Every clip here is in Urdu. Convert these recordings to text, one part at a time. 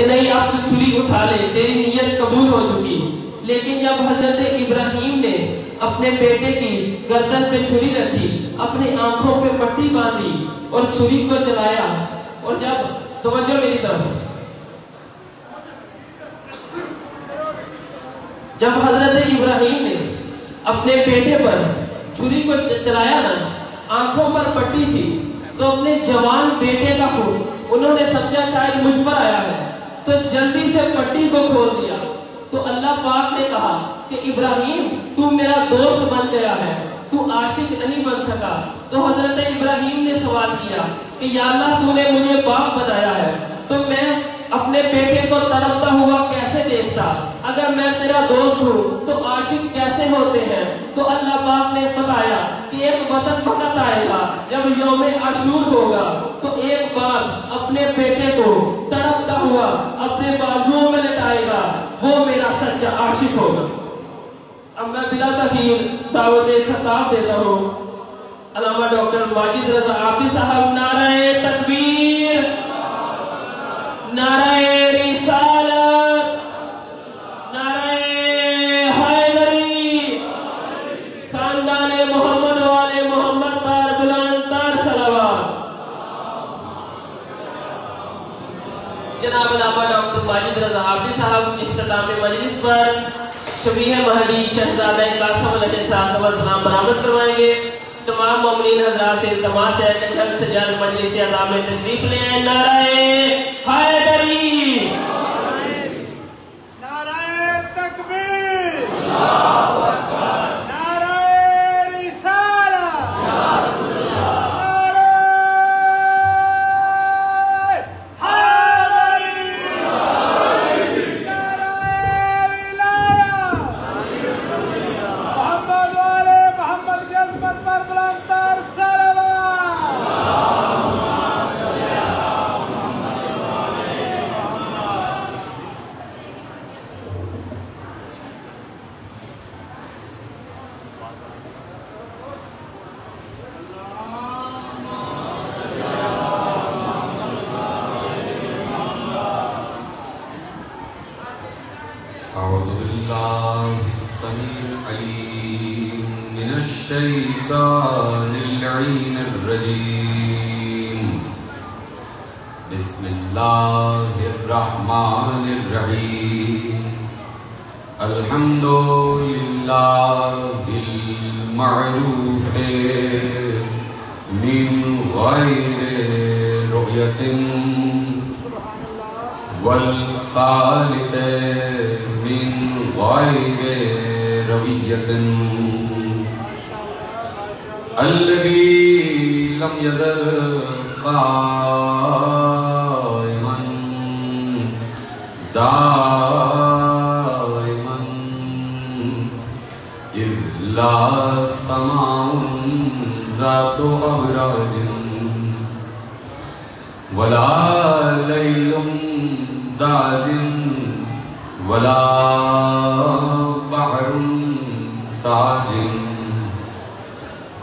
کہ نہیں اب تو چھری اٹھا لے، تیری نیت قبول ہو چکی. لیکن جب حضرت ابراہیم نے اپنے بیٹے کی گردن پہ چھری رکھی، اپنی آنکھوں پہ پٹی باندھی اور چھری کو چلایا، اور جب توجہ میری طرف، جب حضرت ابراہیم نے اپنے بیٹے پر چھری کو چلایا نا، آنکھوں پر پٹی تھی، تو اپنے جوان بیٹے کا خون انہوں نے سمجھا شاید مجھ پر آیا ہے، تو جلدی سے پٹی کو کھول دیا. تو اللہ پاک نے کہا کہ ابراہیم تو میرا دوست بن گیا ہے، تو عاشق نہیں بن سکا. تو حضرت ابراہیم نے سوال کیا کہ یا اللہ تو نے مجھے باپ بتایا ہے، تو میں اپنے بیٹے کو تڑپتا ہوا کیسے دیکھتا؟ اگر میں تیرا دوست ہوں تو عاشق کیسے ہوتے ہیں؟ تو اللہ پاک نے بتایا کہ ایک وقت وقت آئے گا جب یوم عاشور ہوگا، تو ایک بار اپنے بیٹے کو تڑپتا ہوا اپنے بازوؤں میں لٹائے گا، وہ میرا سچا عاشق ہوگا. اب میں بلا تاخیر دعوت خطاب دیتا ہوں علامہ ڈاکٹر ماجد رضا عابدی صاحب. نعرہ تکبیر، نعرہ رسالت، نعرہ حیدری، خاندان محمد والے محمد پر بلند تر صلوات. جناب علامہ ڈاکٹر ماجد رضا عابدی صاحب اختتام مجلس پر شبیہ مہدی شہزادہ قاسم علیہ السلام برآمد کروائیں گے. تمام مومنین حضرات سے التماس ہے کہ جلد سے جلد مجلس اعظام میں تشریف لے آئیں. نعرہ حیدری، نعرہ تکبیر، اللہ اکبر، نعرہ رسالت، یا رسول اللہ، نعرہ حیدری، نعرہ ولایت، محمد والے محمد کی عظمت پر بلند تر صلوات. أعوذ بالله السميع العليم من الشيطان اللعين الرجيم. بسم الله الرحمن الرحيم. الحمد لله المعروف من غير رؤية والخالق من غير روية، الذي لم يزل قائما دائما، إذ لا سماء ذات أبراج ولا ليل داج ولا بحر ساج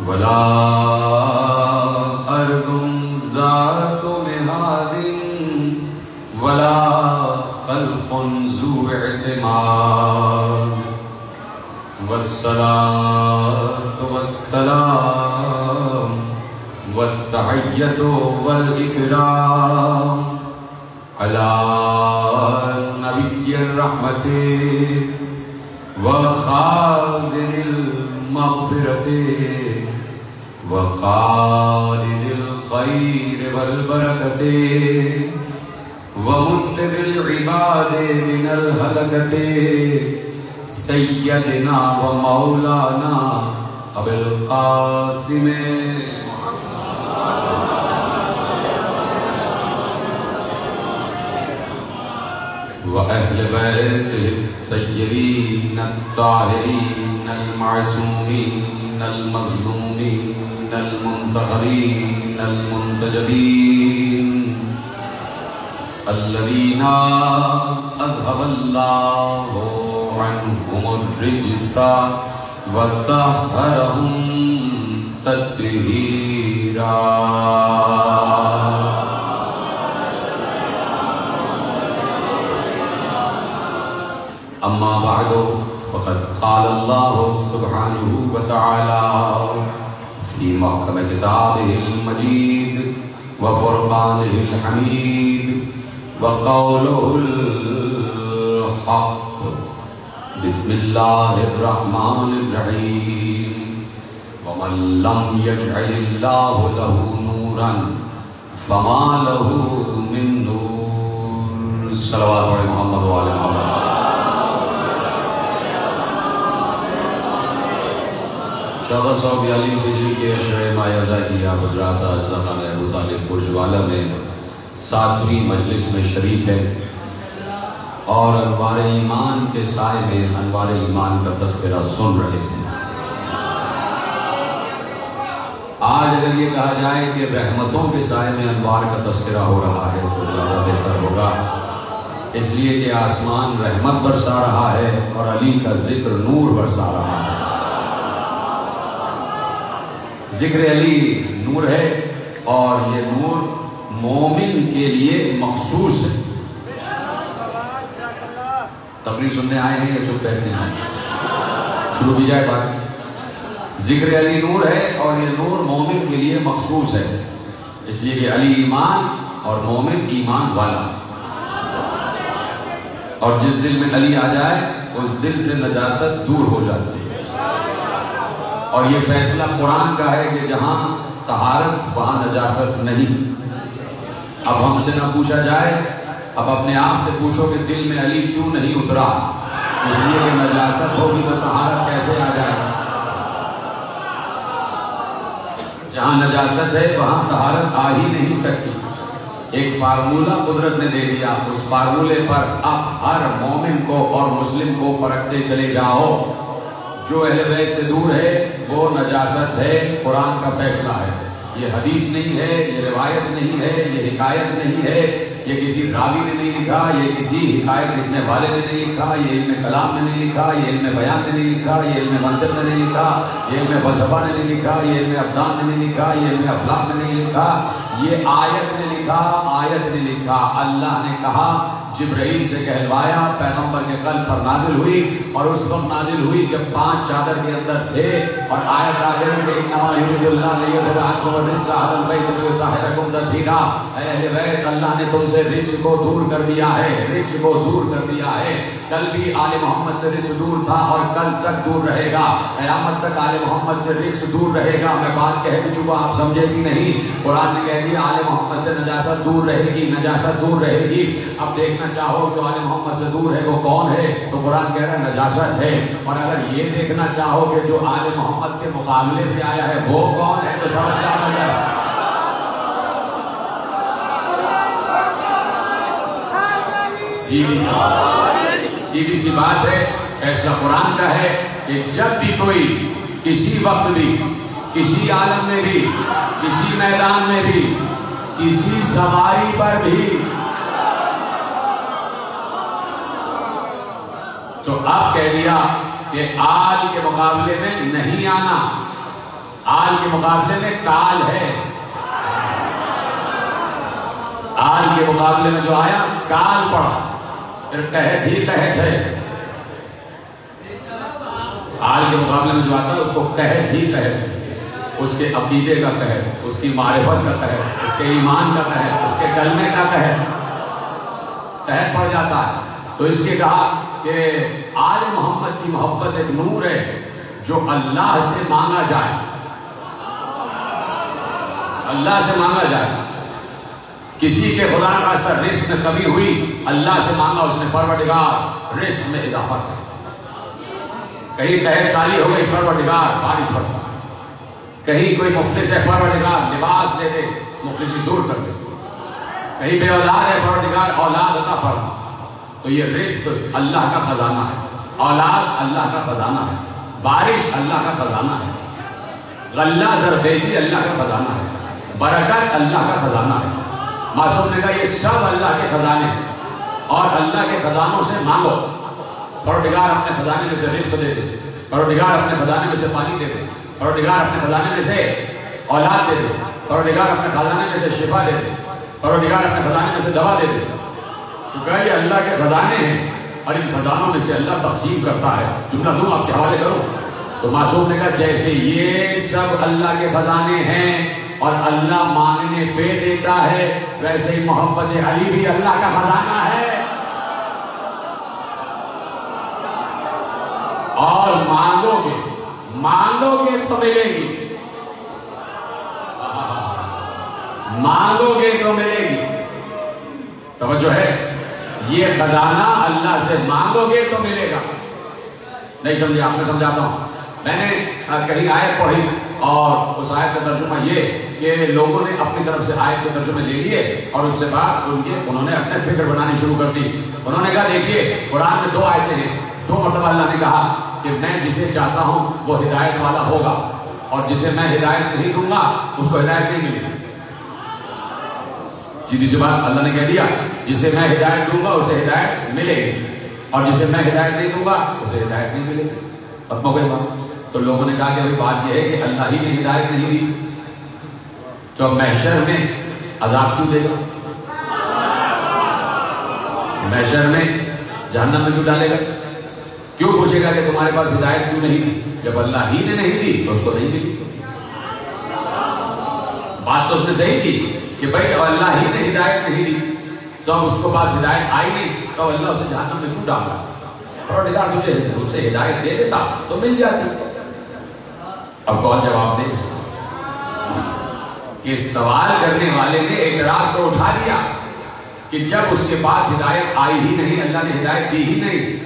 ولا أرض ذات مهاد ولا خلق ذو اعتماد. والصلاة والسلام والتحية والإكرام على نبي الرحمة وخازن المغفرة وقائد الخير والبركة ومنتج العباد من الهلكة، سيدنا ومولانا أبي القاسم وأهل بيته الطيبين الطاهرين المعصومين المظلومين المنتخبين المنتجبين، الذين أذهب الله عنهم الرجس وطهرهم تطهيرا. أما بعد فقد قال الله سبحانه وتعالى في محكم كتابه المجيد وفرقانه الحميد وقوله الحق بسم الله الرحمن الرحيم ومن لم يجعل الله له نورا فما له من نور صلوات علی محمد وعلی محمد. 1442 ہجری کے اشرِ ماہ ازاں کی آپ حضرات آج زمان ابو طالب برجوالا میں 7ویں مجلس میں شریک ہے اور انوار ایمان کے سائے میں انوار ایمان کا تذکرہ سن رہے ہیں. آج اگر یہ کہا جائے کہ رحمتوں کے سائے میں انوار کا تذکرہ ہو رہا ہے تو زیادہ بہتر ہوگا، اس لیے کہ آسمان رحمت برسا رہا ہے اور علی کا ذکر نور برسا رہا ہے. ذکر علی نور ہے اور یہ نور مومن کے لیے مخصوص ہے. تقریر سننے آئے ہیں یا چپ بیٹھنے آئے ہیں؟ شروع کی جائے بات. ذکر علی نور ہے اور یہ نور مومن کے لیے مخصوص ہے، اس لیے کہ علی ایمان اور مومن ایمان والا، اور جس دل میں علی آ جائے اس دل سے نجاست دور ہو جاتی ہے. اور یہ فیصلہ قرآن کا ہے کہ جہاں طہارت وہاں نجاست نہیں. اب ہم سے نہ پوچھا جائے، اب اپنے آپ سے پوچھو کہ دل میں علی کیوں نہیں اترا؟ اس لیے کہ نجاست ہوگی تو طہارت کیسے آ جائے؟ جہاں نجاست ہے وہاں طہارت آ ہی نہیں سکتی. ایک فارمولہ قدرت نے دے دیا، اس فارمولے پر اب ہر مومن کو اور مسلم کو پرکھتے چلے جاؤ. جو اہل بیت سے دور ہے وہ نجاست ہے، قرآن کا فیصلہ ہے. یہ حدیث نہیں ہے، یہ روایت نہیں ہے، یہ حکایت نہیں ہے، یہ کسی راوی نے نہیں لکھا، یہ کسی حکایت لکھنے والے نے نہیں لکھا، یہ علم کلام نے نہیں لکھا، یہ علم بیان نے نہیں لکھا، یہ علم منطق نے نہیں لکھا، یہ علم فلسفہ نے نہیں لکھا، یہ علم ابدان نے نہیں لکھا، یہ علم اخلاق نے نہیں لکھا، یہ آیت نے لکھا. آیت نے لکھا، اللہ نے کہا، جبرائیل سے کہلوایا، پیغمبر کے قلب پر نازل ہوئی، اور اس وقت نازل ہوئی جب 5 چادر کے اندر تھے اور آیت آ گئی کہ انما یرید اللہ لیذھب عنکم الرجس اہل البیت ویطہرکم تطہیرا. اے اہل بیت، اللہ نے تم سے رجس کو دور کر دیا ہے، رجس کو دور کر دیا ہے. کل بھی آل محمد سے رجس دور تھا اور کل تک دور رہے گا، قیامت تک آل محمد سے رجس دور رہے گا. میں بات کہہ بھی چکا، آپ سمجھے بھی نہیں. قرآن نے کہہ دیا آل محمد سے نجاست دور رہے گی، نجاست دور رہے گی. اب دیکھنا چاہو جو آل محمد سے دور ہے وہ کون ہے، تو قرآن کہہ رہا ہے نجاست ہے. اور اگر یہ دیکھنا چاہو کہ جو آل محمد کے مقابلے پہ آیا ہے وہ کون ہے، تو سمجھ جاؤ نجاست. سیدھی سی بات ہے. فیصلہ قرآن کا ہے کہ جب بھی کوئی کسی وقت بھی کسی عالم میں بھی کسی میدان میں بھی کسی سواری پر بھی، تو اب کہہ دیا کہ آل کے مقابلے میں نہیں آنا. آل کے مقابلے میں کال ہے. آل کے مقابلے میں جو آیا کال پڑا، پھر قحط ہی قحط ہے. آل کے مقابلے میں جو آتا ہے اس کو قحط ہی قحط ہے. اس کے عقیدے کا قحط، اس کی معرفت کا قحط، اس کے ایمان کا قحط، اس کے کلمے کا قحط پڑ جاتا ہے. تو اس کے کہا کہ آل محمد کی محبت ایک نور ہے جو اللہ سے مانگا جائے، اللہ سے مانگا جائے. کسی کے خدا کا اثر رزق میں کمی ہوئی، اللہ سے مانگا اس نے، پروردگار رزق میں اضافہ کر. کہیں قحط سالی ہو گئی، پروردگار بارش برسا. کہیں کوئی مفلس ہے، پروردگار لباس دے دے، مفلسی دور کر دے. کہیں بے اولاد ہے، پروردگار اولاد عطا فرما. تو یہ رزق اللہ کا خزانہ ہے، اولاد اللہ کا خزانہ ہے، بارش اللہ کا خزانہ ہے، غلہ زرخیزی اللہ کا خزانہ ہے، برکت اللہ کا خزانہ ہے. معصوم نے کہا یہ سب اللہ کے خزانے ہیں اور اللہ کے خزانوں سے مانگو. پروردگار اپنے خزانے میں سے رزق دے دے، پروردگار اپنے خزانے میں سے پانی دے دے، پروردگار اپنے خزانے میں سے اولاد دے دے، پروردگار اپنے خزانے میں سے شفا دے دے، پروردگار اپنے خزانے میں سے دوا دے دے. تو کہا یہ اللہ کے خزانے ہیں اور ان خزانوں میں سے اللہ تقسیم کرتا ہے. جملہ دوں آپ کے حوالے کروں تو معصوم نے کہا جیسے یہ سب اللہ کے خزانے ہیں اور اللہ مانگنے پہ دیتا ہے، ویسے ہی محبت علی بھی اللہ کا خزانہ ہے. اور مانگو گے تو ملے گی، مانگو گے تو ملے گی. توجہ ہے، یہ خزانہ اللہ سے مانگو گے تو ملے گا. نہیں سمجھے؟ آپ میں سمجھاتا ہوں. میں نے کہیں آیت پڑھی اور اس آیت کا ترجمہ یہ کہ لوگوں نے اپنی طرف سے آیت کے ترجمے لے لیے اور اس سے بعد انہوں نے اپنے فکر بنانی شروع کر دی. انہوں نے کہا دیکھیے قرآن میں 2 آیتیں ہیں، 2 مرتبہ اللہ نے کہا کہ میں جسے چاہتا ہوں وہ ہدایت والا ہوگا اور جسے میں ہدایت نہیں دوں گا اس کو ہدایت نہیں ملے گی. سیدھی سی بات اللہ نے کہہ دیا جسے میں ہدایت دوں گا اسے ہدایت ملے گی اور جسے میں ہدایت نہیں دوں گا اسے ہدایت نہیں ملے گی. ختم ہو گئی بات. تو لوگوں نے کہا کہ بات یہ ہے کہ اللہ ہی نے ہدایت نہیں دی تو محشر میں عذاب کیوں دے گا؟ محشر میں جہنم میں کیوں ڈالے گا؟ کیوں پوچھے گا کہ تمہارے پاس ہدایت کیوں نہیں تھی؟ جب اللہ ہی نے نہیں دی تو اس کو نہیں ملی. بات تو اس نے صحیح کی کہ بھائی جب اللہ ہی نے ہدایت نہیں دی تو اب اس کو پاس ہدایت آئی نہیں تو اللہ اسے جہنم میں کیوں ڈال رہا؟ پروردگار تجھے اسے ہدایت دے دیتا تو مل جاتی. اب کون جواب دے سکتا؟ کہ سوال کرنے والے نے اعتراض تو اٹھا لیا کہ جب اس کے پاس ہدایت آئی ہی نہیں، اللہ نے ہدایت دی ہی نہیں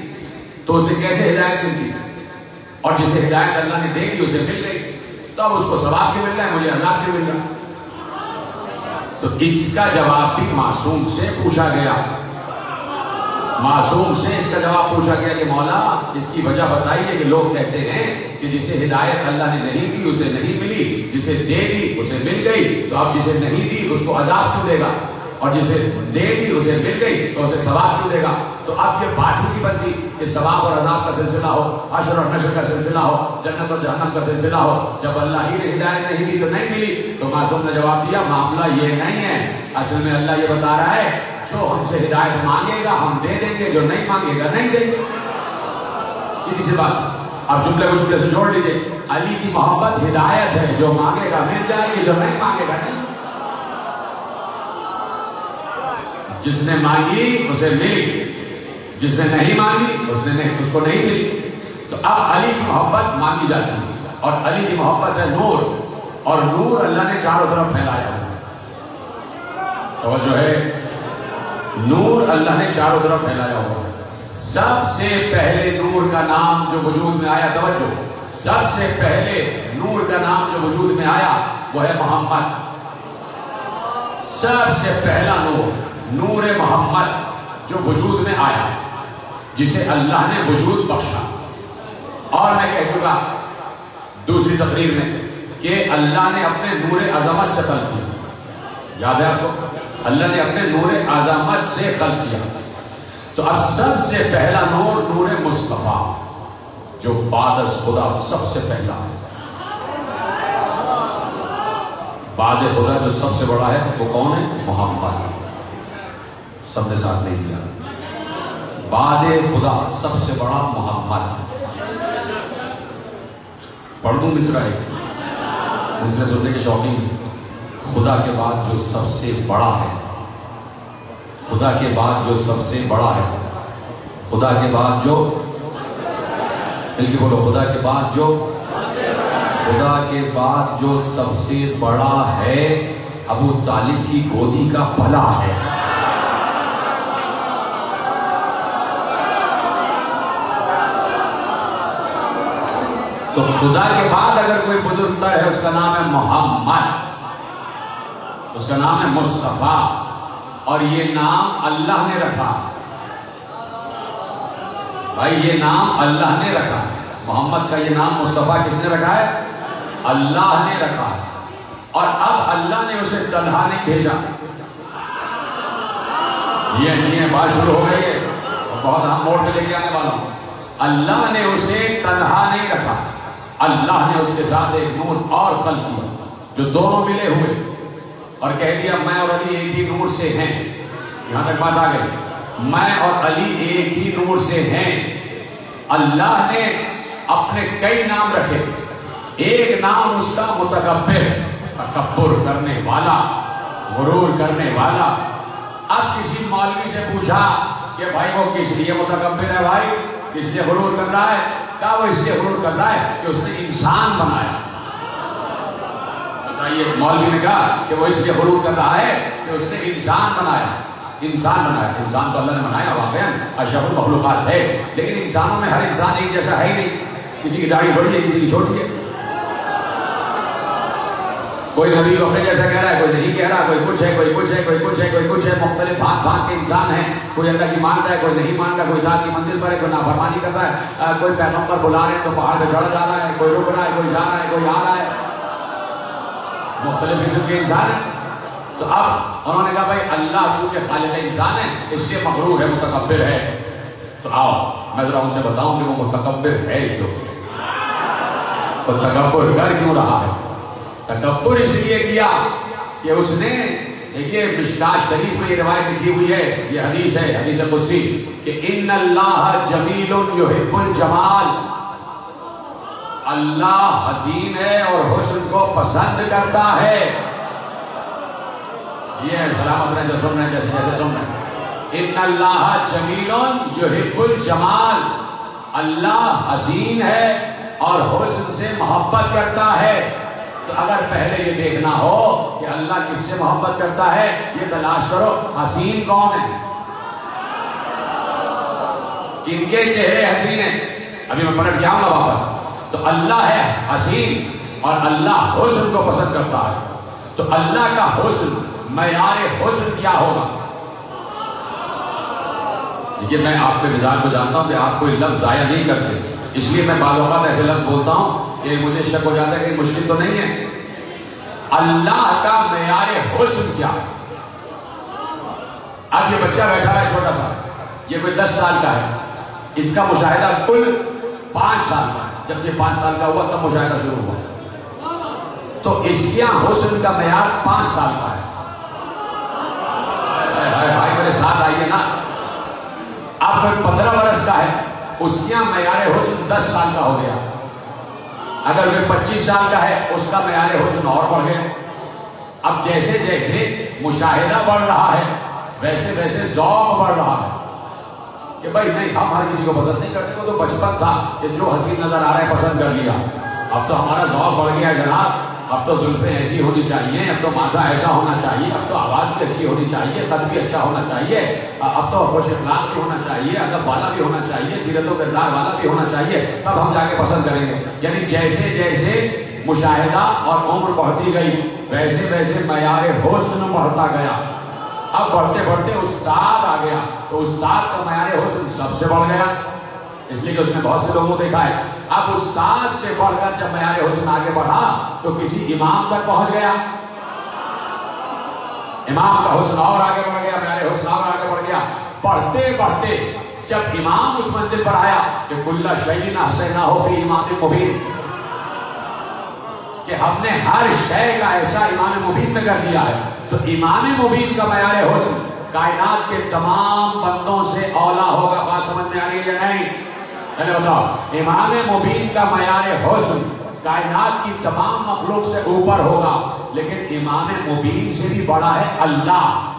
تو اسے کیسے ہدایت ملتی؟ اور جسے ہدایت اللہ نے دے دی اسے مل گئی تو اب اس کو ثواب بھی مل رہا ہے، مجھے عذاب بھی مل رہا ہے. تو اس کا جواب بھی معصوم سے پوچھا گیا. معصوم سے اس کا جواب پوچھا گیا کہ مولا اس کی وجہ بتائیے کہ لوگ کہتے ہیں کہ جسے ہدایت اللہ نے نہیں دی اسے نہیں ملی، جسے دے دی اسے مل گئی، تو اب جسے نہیں دی اس کو عذاب کیوں دے گا اور جسے دے دی اسے مل گئی تو اسے ثواب کیوں دے گا؟ تو اب یہ بات ہی نہیں بنتی کہ ثواب اور عذاب کا سلسلہ ہو، حشر اور نشر کا سلسلہ ہو، جنت اور جہنم کا سلسلہ ہو. جب اللہ ہی نے ہدایت نہیں دی تو نہیں ملی. تو معصوم نے جواب دیا معاملہ یہ نہیں ہے، اصل میں اللہ یہ بتا رہا ہے جو ہم سے ہدایت مانگے گا ہم دے دیں گے، جو نہیں مانگے گا نہیں دیں گے. سیدھی سی بات. اب جملے کو جملے سے جوڑ لیجئے. علی کی محبت ہدایت ہے، جو مانگے گا مل جائے گی، جو نہیں مانگے گا نہیں. جس نے مانگی اسے ملی، جس نے نہیں مانگی اس کو نہیں ملی. تو اب علی کی محبت مانگی جاتی ہے اور علی کی محبت ہے نور، اور نور اللہ نے چاروں طرف پھیلایا ہوا. توجہ ہے، نور اللہ نے چاروں طرف پھیلایا ہوا ہے. سب سے پہلے نور کا نام جو وجود میں آیا، توجہ، سب سے پہلے نور کا نام جو وجود میں آیا وہ ہے محمد. سب سے پہلا نور محمد جو وجود میں آیا، جسے اللہ نے وجود بخشا. اور میں کہہ چکا دوسری تقریر میں کہ اللہ نے اپنے نور عظمت سے خلق کیا. یاد ہے آپ کو؟ اللہ نے اپنے نور عظمت سے خلق کیا. تو اب سب سے پہلا نور مصطفیٰ جو بعد از خدا سب سے پہلا ہے. بعد خدا جو سب سے بڑا ہے وہ کون ہے؟ محمد. سب نے ساتھ نہیں دیا. بعد خدا سب سے بڑا محمد. پڑھ دوں مصرع ایک، مصرع سننے کے شوقین. خدا کے بعد جو سب سے بڑا ہے، خدا کے بعد جو سب سے بڑا ہے، خدا کے بعد جو، مل کے بولو، خدا کے بعد جو، خدا کے بعد جو سب سے بڑا ہے ابو طالب کی گودی کا بھلا ہے. تو خدا کے بعد اگر کوئی بزرگ تر ہے اس کا نام ہے محمد، اس کا نام ہے مصطفیٰ. اور یہ نام اللہ نے رکھا بھائی، یہ نام اللہ نے رکھا. محمد کا یہ نام مصطفیٰ کس نے رکھا ہے؟ اللہ نے رکھا. اور اب اللہ نے اسے تنہا نہیں بھیجا. جی ہیں بات شروع ہو گئی ہے اور بہت اہم موڑ پہ لے کے آنے والا ہوں. اللہ نے اسے تنہا نہیں رکھا، اللہ نے اس کے ساتھ ایک نور اور خلق کیا جو دونوں ملے ہوئے اور کہہ دیا میں اور علی ایک ہی نور سے ہیں. یہاں تک بات آ گئی. میں اور علی ایک ہی نور سے ہیں. اللہ نے اپنے کئی نام رکھے. ایک نام اس کا متکبر، تکبر کرنے والا، غرور کرنے والا. اب کسی مولوی سے پوچھا کہ بھائی وہ کس لیے متکبر ہے، بھائی کس لیے غرور کر رہا ہے؟ کہا وہ اس لیے غرور کر رہا ہے کہ اس نے انسان بنایا. بتائیے، مولوی نے کہا کہ وہ اس لیے غرور کر رہا ہے کہ اس نے انسان بنایا. انسان بنایا، انسان تو اللہ نے بنایا، واقعا اشرف المخلوقات ہے، لیکن انسانوں میں ہر انسان ایک جیسا ہے ہی نہیں. کسی کی داڑھی بڑی ہے، کسی کی چھوٹی ہے. کوئی نبی کو اپنے جیسا کہہ رہا ہے، کوئی نہیں کہہ رہا، کوئی کچھ ہے، کوئی کچھ ہے، کوئی کچھ ہے، کوئی کچھ ہے. مختلف بھانت بھانت کے انسان ہیں. کوئی اللہ کی مان رہا ہے، کوئی نہیں مان رہا، کوئی ذات کی منزل پر ہے، کوئی نافرمانی کر رہا ہے. کوئی پیغمبر بلا رہے ہیں تو پہاڑ پہ چڑھ جا رہا ہے، کوئی رک رہا ہے، کوئی جا رہا ہے، کوئی آ رہا ہے. مختلف قسم کے انسان ہیں. تو اب انہوں نے کہا بھائی اللہ چونکہ خالق انسان ہے اس لیے مغرور ہے، متکبر ہے. تو آؤ میں ذرا ان سے بتاؤں کہ وہ متکبر ہے کیوں، وہ تکبر کر کیوں رہا ہے. تکبر اس لیے کیا کہ اس نے، دیکھیے مشکات شریف میں یہ روایت لکھی ہوئی ہے، یہ حدیث ہے، حدیث قدسی، کہ ان اللہ جمیل یحب الجمال. اللہ حسین ہے اور حسن کو پسند کرتا ہے. یہ سلامت رہے جو سن رہے ہیں، جیسے جیسے سن رہے ہیں. ان اللہ جمیل یحب الجمال. اللہ حسین ہے اور حسن سے محبت کرتا ہے. تو اگر پہلے یہ دیکھنا ہو کہ اللہ کس سے محبت کرتا ہے، یہ تلاش کرو حسین کون ہے، کن کے چہرے حسین ہیں. ابھی میں پلٹ کے آؤں گا واپس. تو اللہ ہے حسین اور اللہ حسن کو پسند کرتا ہے. تو اللہ کا حسن، معیار حسن کیا ہوگا؟ دیکھیے میں آپ کے مزاج کو جانتا ہوں کہ آپ کوئی لفظ ضائع نہیں کرتے، اس لیے میں بعض اوقات ایسے لفظ بولتا ہوں کہ مجھے شک ہو جاتا ہے کہ مشکل تو نہیں ہے. اللہ کا معیار حسن کیا ہے؟ اب یہ بچہ بیٹھا ہے چھوٹا سا، یہ کوئی 10 سال کا ہے، اس کا مشاہدہ کل 5 سال کا ہے. جب سے 5 سال کا ہوا تب مشاہدہ شروع ہوا. تو اس کے حسن کا معیار 5 سال کا ہے. بھائی میرے ساتھ آئیے نا. اب کوئی 15 برس کا ہے، اس کے معیار حسن 10 سال کا ہو گیا. اگر کوئی 25 سال کا ہے، اس کا معیار حسن اور بڑھ گیا. اب جیسے جیسے مشاہدہ بڑھ رہا ہے ویسے ویسے ذوق بڑھ رہا ہے کہ بھائی نہیں، ہم ہر کسی کو پسند نہیں کرتے. وہ تو بچپن تھا کہ جو حسین نظر آ رہا ہے پسند کر لیا. اب تو ہمارا ذوق بڑھ گیا جناب. اب تو زلفیں ایسی ہونی چاہیے، اب تو ماتھا ایسا ہونا چاہیے، اب تو آواز بھی اچھی ہونی چاہیے، قد بھی اچھا ہونا چاہیے، اب تو خوش اخلاق بھی ہونا چاہیے، ادب والا بھی ہونا چاہیے، سیرت و کردار والا بھی ہونا چاہیے، تب ہم جا کے پسند کریں گے. یعنی جیسے جیسے مشاہدہ اور عمر بڑھتی گئی ویسے ویسے معیار حسن بڑھتا گیا. اب بڑھتے بڑھتے استاد آ گیا تو استاد کا معیار حسن سب سے بڑھ گیا، اس لیے کہ اس نے بہت سے لوگوں کو دیکھا ہے. اب استاد سے بڑھ کر جب معیار حسن آگے بڑھا تو کسی امام تک پہنچ گیا. امام کا حسن اور آگے بڑھ گیا، معیار حسن اور آگے بڑھ گیا. بڑھتے بڑھتے جب امام اس منزل پر آیا کہ کل شیء احصیناہ فی امام مبین، کہ ہم نے ہر شے کا ایسا امام مبین میں کر دیا ہے. تو امام مبین کا معیار حسن کائنات کے تمام بندوں سے اولا ہوگا. بات سمجھ میں آ رہی ہے یا نہیں؟ پہلے بتاؤ، امام مبین کا معیار حسن کائنات کی تمام مخلوق سے اوپر ہوگا، لیکن امام مبین سے بھی بڑا ہے اللہ.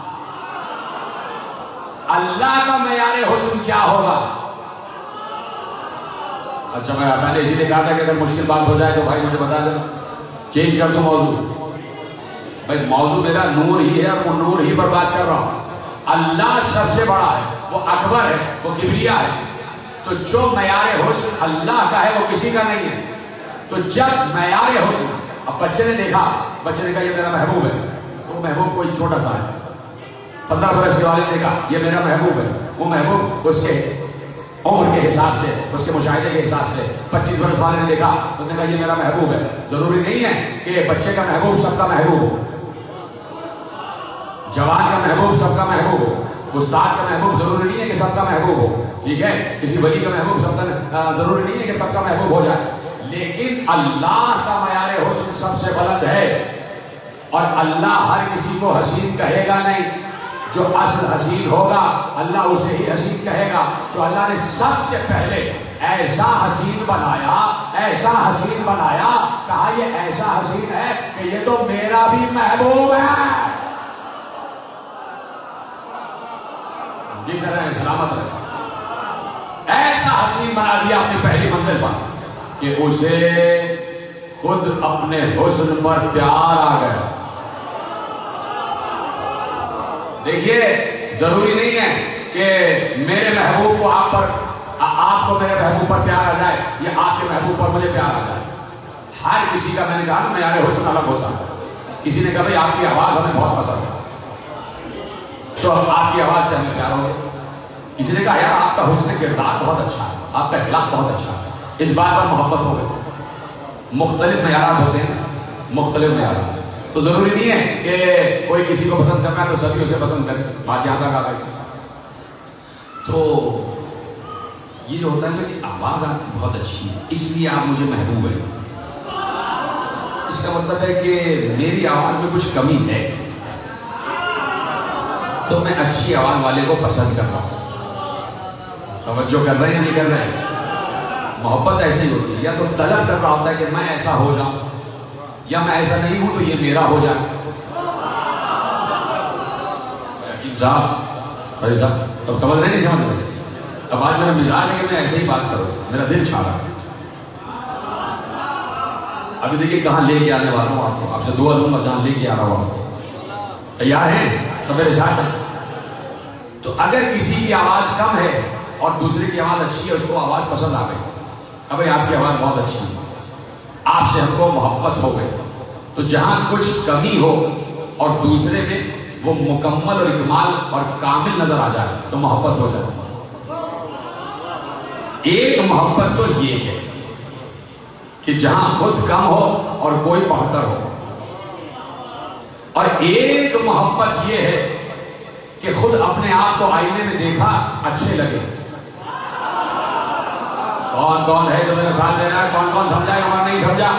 اللہ کا معیار حسن کیا ہوگا؟ اچھا میں نے اسی لیے کہا تھا کہ اگر مشکل بات ہو جائے تو بھائی مجھے بتا دینا، چینج کر دوں موضوع. بھائی موضوع میرا نور ہی ہے اور وہ نور ہی پر بات کر رہا ہوں. اللہ سب سے بڑا ہے، وہ اکبر ہے، وہ کبریا ہے. تو جو معیار حسن اللہ کا ہے وہ کسی کا نہیں ہے. تو جب معیار حسن، اب بچے نے دیکھا، بچے نے کہا یہ میرا محبوب ہے، وہ محبوب کوئی چھوٹا سا ہے. 15 برس کے والد نے کہا یہ میرا محبوب ہے، وہ محبوب اس کے عمر کے حساب سے، اس کے مشاہدے کے حساب سے. 25 برس والے نے دیکھا، اس نے کہا یہ میرا محبوب ہے. ضروری نہیں ہے کہ بچے کا محبوب سب کا محبوب ہو، جوان کا محبوب سب کا محبوب ہو، استاد کا محبوب ضروری نہیں ہے کہ سب کا محبوب ہو. ٹھیک ہے، کسی ولی کا محبوب سب کا ضروری نہیں ہے کہ سب کا محبوب ہو جائے. لیکن اللہ کا معیار حسن سب سے بلند ہے، اور اللہ ہر کسی کو حسین کہے گا نہیں. جو اصل حسین ہوگا اللہ اسے ہی حسین کہے گا. تو اللہ نے سب سے پہلے ایسا حسین بنایا، ایسا حسین بنایا، کہا یہ ایسا حسین ہے کہ یہ تو میرا بھی محبوب ہے. جی کر رہے ہیں سلامت رہے. ایسا حسین بنا دیا اپنی پہلی منزل پر کہ اسے خود اپنے حسن پر پیار آ گیا. دیکھیے ضروری نہیں ہے کہ میرے محبوب کو آپ کو میرے محبوب پر پیار آ جائے یا آپ کے محبوب پر مجھے پیار آ جائے. ہر کسی کا، میں نے کہا نا معیار حسن الگ ہوتا ہے. کسی نے کہا بھائی آپ کی آواز ہمیں بہت پسند ہے تو آپ کی آواز سے ہمیں پیار ہو گیا. کسی نے کہا یار آپ کا حسن کردار بہت اچھا ہے، آپ کا اخلاق بہت اچھا ہے، اس بات پر محبت ہو گئی. مختلف معیارات ہوتے ہیں، مختلف معیارات. تو ضروری نہیں ہے کہ کوئی کسی کو پسند کرنا ہے تو سبھی اسے پسند کریں. بات یہاں تک آ گئی. تو یہ جو ہوتا ہے نا کہ آواز آپ کی بہت اچھی ہے اس لیے آپ مجھے محبوب ہیں، اس کا مطلب ہے کہ میری آواز میں کچھ کمی ہے تو میں اچھی آواز والے کو پسند کر رہا ہوں. توجہ کر رہے ہیں یا نہیں کر رہے ہیں؟ محبت ایسے ہی ہوتی ہے، یا تو طلب کر رہا ہوتا ہے کہ میں ایسا ہو جاؤں یا میں ایسا نہیں ہوں تو یہ میرا ہو جائے. صاحب سب سمجھ رہے نہیں سمجھ رہے؟ اب آج میرا مزاج ہے کہ میں ایسے ہی بات کروں، میرا دل چھا رہا ہے. ابھی دیکھیے کہاں لے کے آنے والا ہوں آپ کو، آپ سے دعا دوں گا جہاں لے کے آ رہا ہوں آپ کو. تیار ہیں سب میرے ساتھ؟ تو اگر کسی کی آواز کم ہے اور دوسرے کی آواز اچھی ہے، اس کو آواز پسند آ گئی، اب آپ کی آواز بہت اچھی ہے، آپ سے ہم کو محبت ہو گئی، تو جہاں کچھ کمی ہو اور دوسرے میں وہ مکمل اور اکمال اور کامل نظر آ جائے تو محبت ہو جاتی ہے. ایک محبت تو یہ ہے کہ جہاں خود کم ہو اور کوئی بہتر ہو، اور ایک محبت یہ ہے کہ خود اپنے آپ کو آئینے میں دیکھا اچھے لگے. کون کون ہے جو میرے ساتھ دے رہا ہے؟ کون کون سمجھا ہے اور نہیں سمجھا؟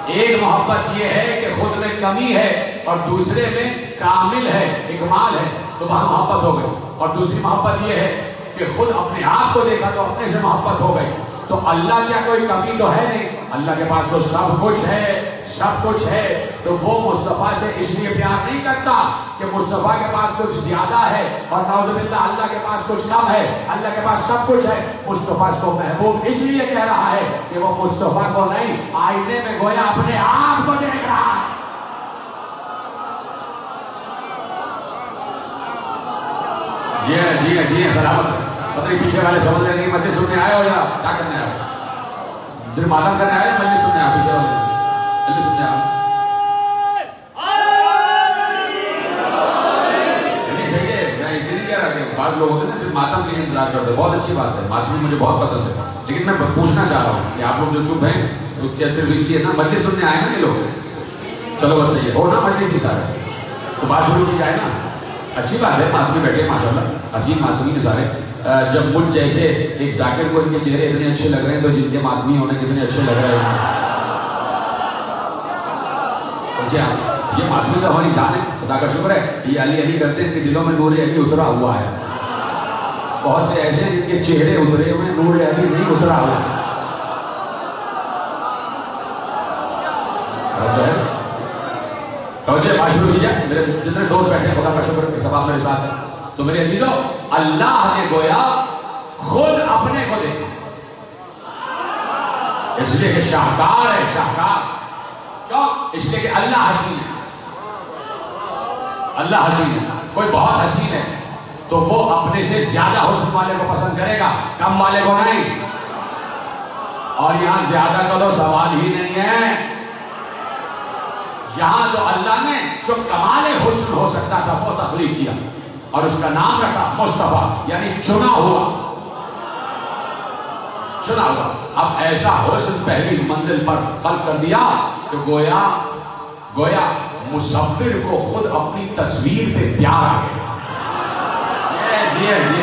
ایک محبت یہ ہے کہ خود میں کمی ہے اور دوسرے میں کامل ہے، اکمال ہے، تو وہاں محبت ہو گئی. اور دوسری محبت یہ ہے کہ خود اپنے آپ کو دیکھا تو اپنے سے محبت ہو گئی. تو اللہ کیا کوئی کمی تو ہے نہیں، اللہ کے پاس تو سب کچھ ہے، سب کچھ ہے. تو وہ مصطفیٰ سے اس لیے پیار نہیں کرتا کہ مصطفیٰ کے پاس کچھ زیادہ ہے اور نعوذ باللہ اللہ کے پاس کچھ کم ہے. اللہ کے پاس سب کچھ ہے. مصطفیٰ کو محبوب اس لیے کہہ رہا ہے کہ وہ مصطفیٰ کو نہیں، آئینے میں گویا اپنے آپ کو دیکھ رہا ہے. جی سلامت. پتہ نہیں پیچھے والے سمجھ رہے نہیں، مجلس سننے آئے ہو یا کیا کرنے آئے ہو؟ صرف معلوم کرنے آئے مجلس سننے آئے؟ پیچھے والے مجلس سننے آئے. چلیے صحیح ہے، میں اس لیے نہیں کہہ رہا کہ بعض لوگ ہوتے ہیں نا صرف ماتم کے لیے انتظار کرتے ہیں. بہت اچھی بات ہے، ماتم مجھے بہت پسند ہے، لیکن میں پوچھنا چاہ رہا ہوں کہ آپ لوگ جو چپ ہیں تو کیا صرف اس لیے نا مجلس سننے آئے نا یہ لوگ؟ چلو بس صحیح ہے، ہو نا مجلس ہی سارے تو بات شروع کی جائے نا. اچھی بات ہے، ماتمی بیٹھے ماشاء اللہ، حسین ماتمی کے سارے. جب مجھ جیسے ایک ذاکر کو ان کے چہرے اتنے اچھے لگ رہے ہیں تو جن کے ماتمی ہونے کتنے اچھے لگ رہے ہیں. سمجھے آپ؟ یہ ماتمی تو ہماری جان ہے، خدا کا شکر ہے. یہ علی علی کرتے ہیں کہ دلوں میں نور علی اترا ہوا ہے. بہت سے ایسے ہیں جن کے چہرے اترے ہوئے نور علی نہیں اترا ہوا. توجہ بات شروع کی جائے. میرے جتنے دوست بیٹھے ہیں خدا کا شکر کہ سب آپ میرے ساتھ ہیں. تو میرے عزیزوں، اللہ نے گویا خود اپنے کو دیکھا، اس لیے کہ شاہکار ہے. شاہکار کیوں؟ اس لیے کہ اللہ حسین ہے. اللہ حسین ہے. کوئی بہت حسین ہے تو وہ اپنے سے زیادہ حسن والے کو پسند کرے گا، کم والے کو نہیں. اور یہاں زیادہ کا تو سوال ہی نہیں ہے. یہاں جو اللہ نے جو کمال حسن ہو سکتا تھا وہ تخلیق کیا اور اس کا نام رکھا مصطفیٰ، یعنی چنا ہوا. چنا ہوا. اب ایسا حسن پہلی منزل پر خلق کر دیا کہ گویا مصور کو خود اپنی تصویر پہ پیار آ گیا. جی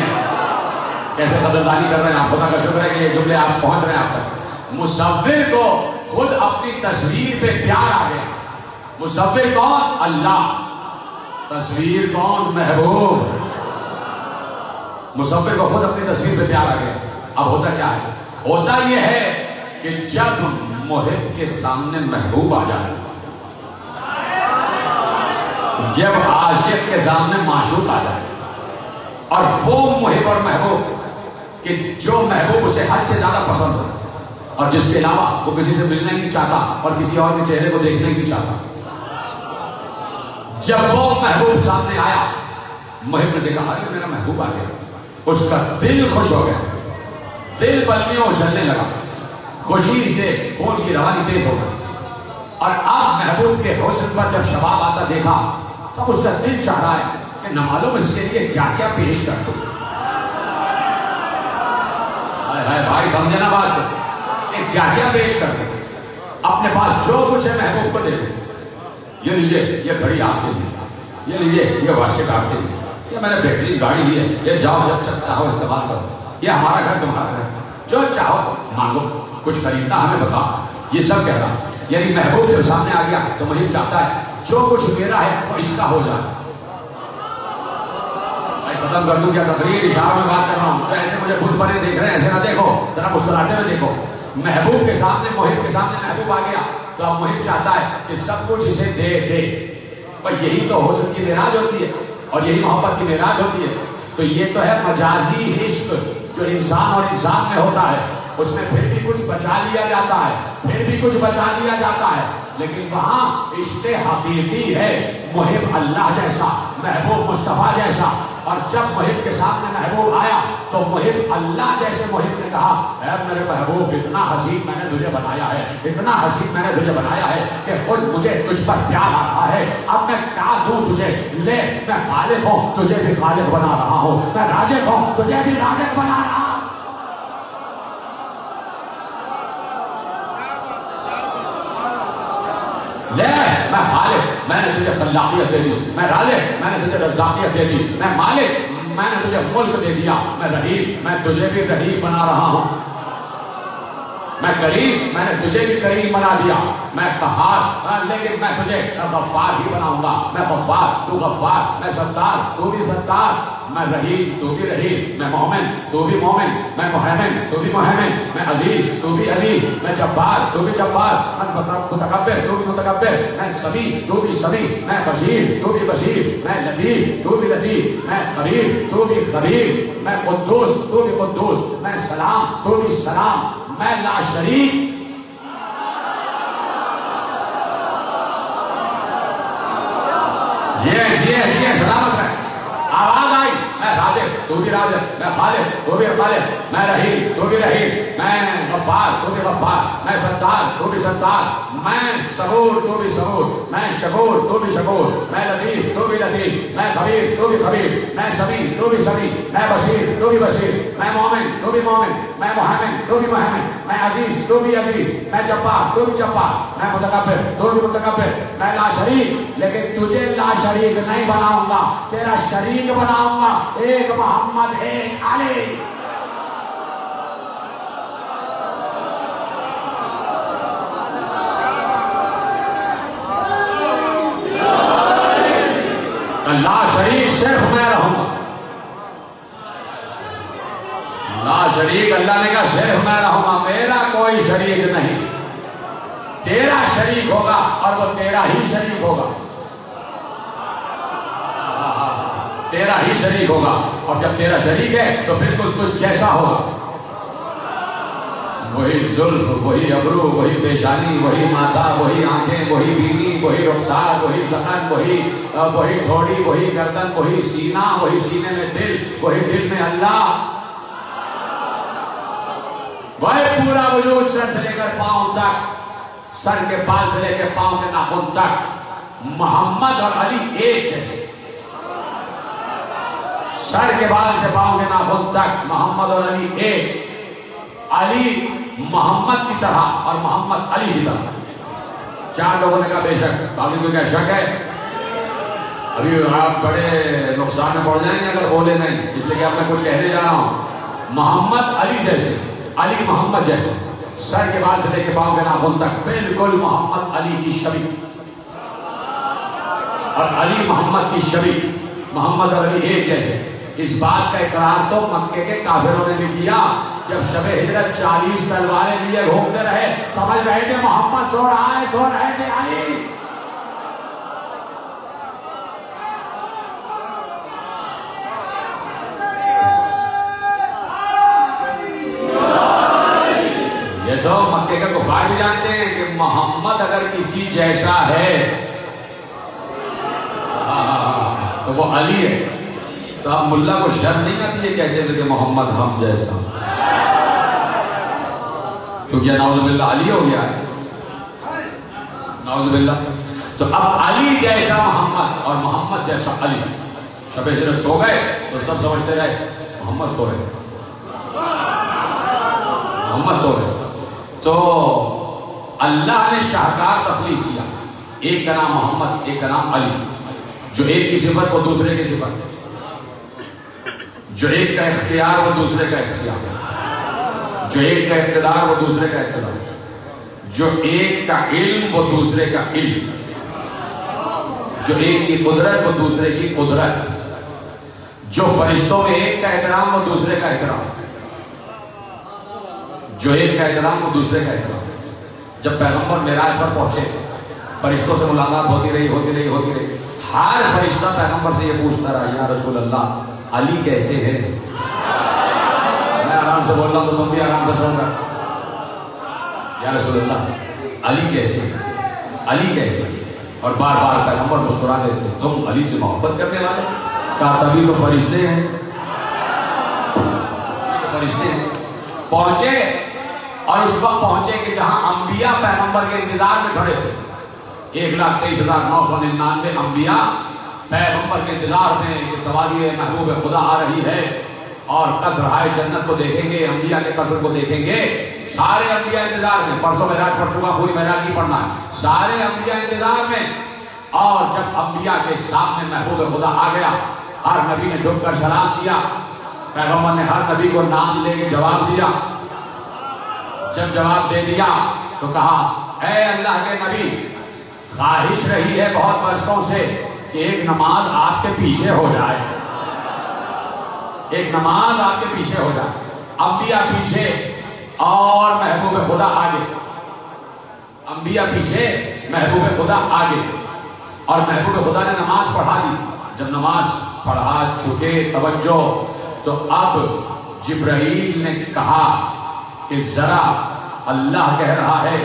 کیسے قدردانی کر رہے ہیں آپ. خدا کا شکر ہے کہ یہ جملے آپ پہنچ رہے ہیں آپ تک. مصور کو خود اپنی تصویر پہ پیار آ گیا. مصور کون؟ اللہ. تصویر کون؟ محبوب. مصور کو خود اپنی تصویر پہ پیار آ گیا. اب ہوتا کیا ہے؟ ہوتا یہ ہے کہ جب محب کے سامنے محبوب آ جائے، جب عاشق کے سامنے معشوق آ جائے، اور وہ محب اور محبوب کہ جو محبوب اسے حد سے زیادہ پسند ہو اور جس کے علاوہ وہ کسی سے ملنا ہی نہیں چاہتا اور کسی اور کے چہرے کو دیکھنا ہی نہیں چاہتا، جب وہ محبوب سامنے آیا، محب نے دیکھا ارے میرا محبوب آ گیا، اس کا دل خوش ہو گیا، دل بلمیوں اچھلنے لگا، خوشی سے خون کی روانی تیز ہو گئی. اور اب محبوب کے حسن پر جب شباب آتا دیکھا تو اس کا دل چاہ رہا ہے کہ نہ معلوم اس کے لیے کیا کیا پیش کر دو. بھائی سمجھے نا بات کو، کیا کیا پیش کر دو، اپنے پاس جو کچھ ہے محبوب کو دے دو. یہ لیجئے یہ گھڑی آپ کے لیے، یہ لیجئے یہ واشنگ آپ کے لیے، یہ میں نے بہترین گاڑی لی ہے، یہ جاؤ جب چاہو استعمال کرو، یہ ہمارا گھر تمہارا گھر، جو چاہو مانگو، کچھ خریدنا ہمیں بتا. یہ سب کہہ رہا. یعنی محبوب جب سامنے آ گیا تو محب چاہتا ہے جو کچھ میرا ہے وہ اس کا ہو جائے. میں ختم کر دوں کیا تقریر، اشاروں میں بات کر رہا ہوں تو ایسے مجھے بت بنے دیکھ رہے ہیں، ایسے نہ دیکھو، ذرا مسکراتے ہوئے دیکھو. محبوب کے سامنے محب کے سامنے محبوب آ گیا تو اب محب چاہتا ہے کہ سب کچھ اسے دے دے. اور یہی تو حسن کی معراج ہوتی ہے اور یہی محبت کی معراج ہوتی ہے. تو یہ تو ہے مجازی عشق جو انسان اور انسان میں ہوتا ہے، اس میں پھر بھی کچھ بچا لیا جاتا ہے، پھر بھی کچھ بچا لیا جاتا ہے. لیکن وہاں عشق حقیقی ہے، محب اللہ جیسا، محبوب مصطفیٰ جیسا. اور جب محب کے سامنے محبوب آیا تو محب اللہ جیسے محب نے کہا اے میرے محبوب اتنا حسین میں نے تجھے بنایا ہے، اتنا حسین میں نے تجھے بنایا ہے کہ خود مجھے تجھ پر پیار آ رہا ہے. اب میں کیا دوں تجھے؟ لے، میں خالق ہوں تجھے بھی خالق بنا رہا ہوں، میں رازق ہوں تجھے بھی رازق بنا رہا ہوں. لے، میں خالق، میں نے تجھے خلاقیت دے دی، میں رازق، میں نے تجھے رزاقیت دے دی، میں مالک، میں نے تجھے ملک دے دیا، میں رحیم، میں تجھے بھی رحیم بنا رہا ہوں. میں کریم، میں نے تجھے بھی کریم بنا دیا. میں قہار، لیکن میں تجھے غفار ہی بناؤں گا. میں غفار، تو غفار. میں ستار، تو بھی ستار. میں رحیم، تو بھی رحیم. میں مومن، تو بھی مومن. میں محمن، تو بھی محمن. میں عزیز، تو بھی عزیز. میں جبار، تو بھی جبار. میں متکبر، تو بھی متکبر. میں سمیع، تو بھی سمیع. میں بصیر، تو بھی بصیر. میں لطیف، تو بھی لطیف. میں خبیر، تو بھی خبیر. میں قدوس، تو بھی قدوس. میں سلام، تو بھی سلام. میں لا شریک. جیے سلامت رہے. آواز آئی. میں رازق، تو بھی رازق. میں خالق، تو بھی خالق. میں رحیم، تو بھی رحیم. میں غفار، تو بھی غفار. میں ستار، تو بھی ستار. میں صبور، تو بھی صبور. میں شکور، تو بھی شکور. میں لطیف، تو بھی لطیف. میں خبیر، تو بھی خبیر. میں سمیع، تو بھی سمیع. میں بصیر، تو بھی بصیر. میں مومن، تو بھی مومن. میں محمن، تو بھی محمن. میں عزیز، تو بھی عزیز. میں جبار، تو بھی جبار. میں متکبر، تو بھی متکبر. میں لا شریک، لیکن تجھے لا شریک نہیں بناؤں گا، تیرا شریک بناؤں گا. ایک محمد، ایک علی. لا شریک صرف میں رہوں گا. لا شریک، اللہ نے کہا صرف میں رہوں گا، میرا کوئی شریک نہیں. تیرا شریک ہوگا اور وہ تیرا ہی شریک ہوگا. تیرا ہی شریک ہوگا. اور جب تیرا شریک ہے تو بالکل تجھ جیسا ہوگا. وہی زلف، وہی ابرو، وہی پیشانی، وہی ماتھا، وہی آنکھیں، وہی بینی، وہی رخسار، وہی زخم، وہی ٹھوڑی، وہی گردن، وہی سینہ، وہی سینے میں دل، وہی دل میں اللہ. وہی پورا وجود سر سے لے کر پاؤں تک، سر کے بال سے لے کے پاؤں کے ناخن تک. محمد اور علی ایک جیسے. سر کے بال سے پاؤں کے ناخن تک محمد اور علی ایک. علی محمد کی طرح اور محمد علی کی طرح. چار لوگوں نے کہا بے شک. باقی کوئی کیا شک ہے؟ ابھی آپ بڑے نقصان میں پڑ جائیں گے اگر بولے نہیں، اس لیے کہ اب میں کچھ کہنے جا رہا ہوں. محمد علی جیسے، علی محمد جیسے. سر کے بال سے لے کے پاؤں کے ناخن تک بالکل محمد علی کی شبیہ. اور علی محمد کی شبیہ، محمد اور علی ایک جیسے. اس بات کا اقرار تو مکے کے کافروں نے بھی کیا جب شب ہجرت 40 تلواریں لیے گھومتے رہے، سمجھ رہے تھے محمد سو رہا ہے، سو رہے تھے علی. یہ تو مکے کے کفار بھی جانتے ہیں کہ محمد اگر کسی جیسا ہے تو وہ علی ہے. تو اب ملا کو شرم نہیں آتی ہے کہتے ہیں کہ محمد ہم جیسا، کیونکہ نعوذ باللہ علی ہو گیا ہے، نعوذ باللہ. تو اب علی جیسا محمد اور محمد جیسا علی. شب ہجرت سو گئے تو سب سمجھتے رہے محمد سو رہے، محمد سو رہے. تو اللہ نے شاہکار تخلیق کیا، ایک کا نام محمد، ایک کا نام علی. جو ایک کی صفت وہ دوسرے کی صفت، جو ایک کا اختیار وہ دوسرے کا اختیار، جو ایک کا اقتدار وہ دوسرے کا اقتدار، جو ایک کا علم وہ دوسرے کا علم، جو ایک کی قدرت وہ دوسرے کی قدرت، جو فرشتوں میں ایک کا احترام وہ دوسرے کا احترام، جو ایک کا احترام وہ دوسرے کا احترام. جب پیغمبر معراج پر پہنچے، فرشتوں سے ملاقات ہوتی رہی. ہر فرشتہ پیغمبر سے یہ پوچھتا رہا، یا رسول اللہ علی کیسے ہے؟ میں آرام سے بول رہا ہوں تو تم بھی آرام سے سن رہا. یا رسول اللہ علی کیسے ہے، علی کیسے ہے؟ اور بار بار پیغمبر مسکرا دیتے، تم علی سے محبت کرنے والے؟ کہا تبھی تو فرشتے ہیں، فرشتے ہیں. پہنچے اور اس وقت پہنچے کہ جہاں انبیاء پیغمبر کے انتظار میں کھڑے تھے. 1,23,999 انبیاء پیغمبر کے انتظار میں کہ سواری محبوب خدا آ رہی ہے اور قصرہائے جنت کو دیکھیں گے، انبیاء کے قصر کو دیکھیں گے. سارے انبیاء انتظار میں. پرسوں معراج پڑھ چکا، پوری معراج نہیں پڑھنا ہے. سارے انبیاء انتظار میں. اور جب انبیاء کے سامنے محبوب خدا آ گیا، ہر نبی نے جھک کر سلام کیا. پیغمبر نے ہر نبی کو نام لے کے جواب دیا. جب جواب دے دیا تو کہا، اے اللہ کے نبی، خواہش رہی ہے بہت برسوں سے کہ ایک نماز آپ کے پیچھے ہو جائے، ایک نماز آپ کے پیچھے ہو جائے. انبیاء پیچھے اور محبوب خدا آگے، انبیاء پیچھے محبوب خدا آگے. اور محبوب خدا نے نماز پڑھا دی. جب نماز پڑھا چکے توجہ، تو اب جبرائیل نے کہا کہ ذرا اللہ کہہ رہا ہے،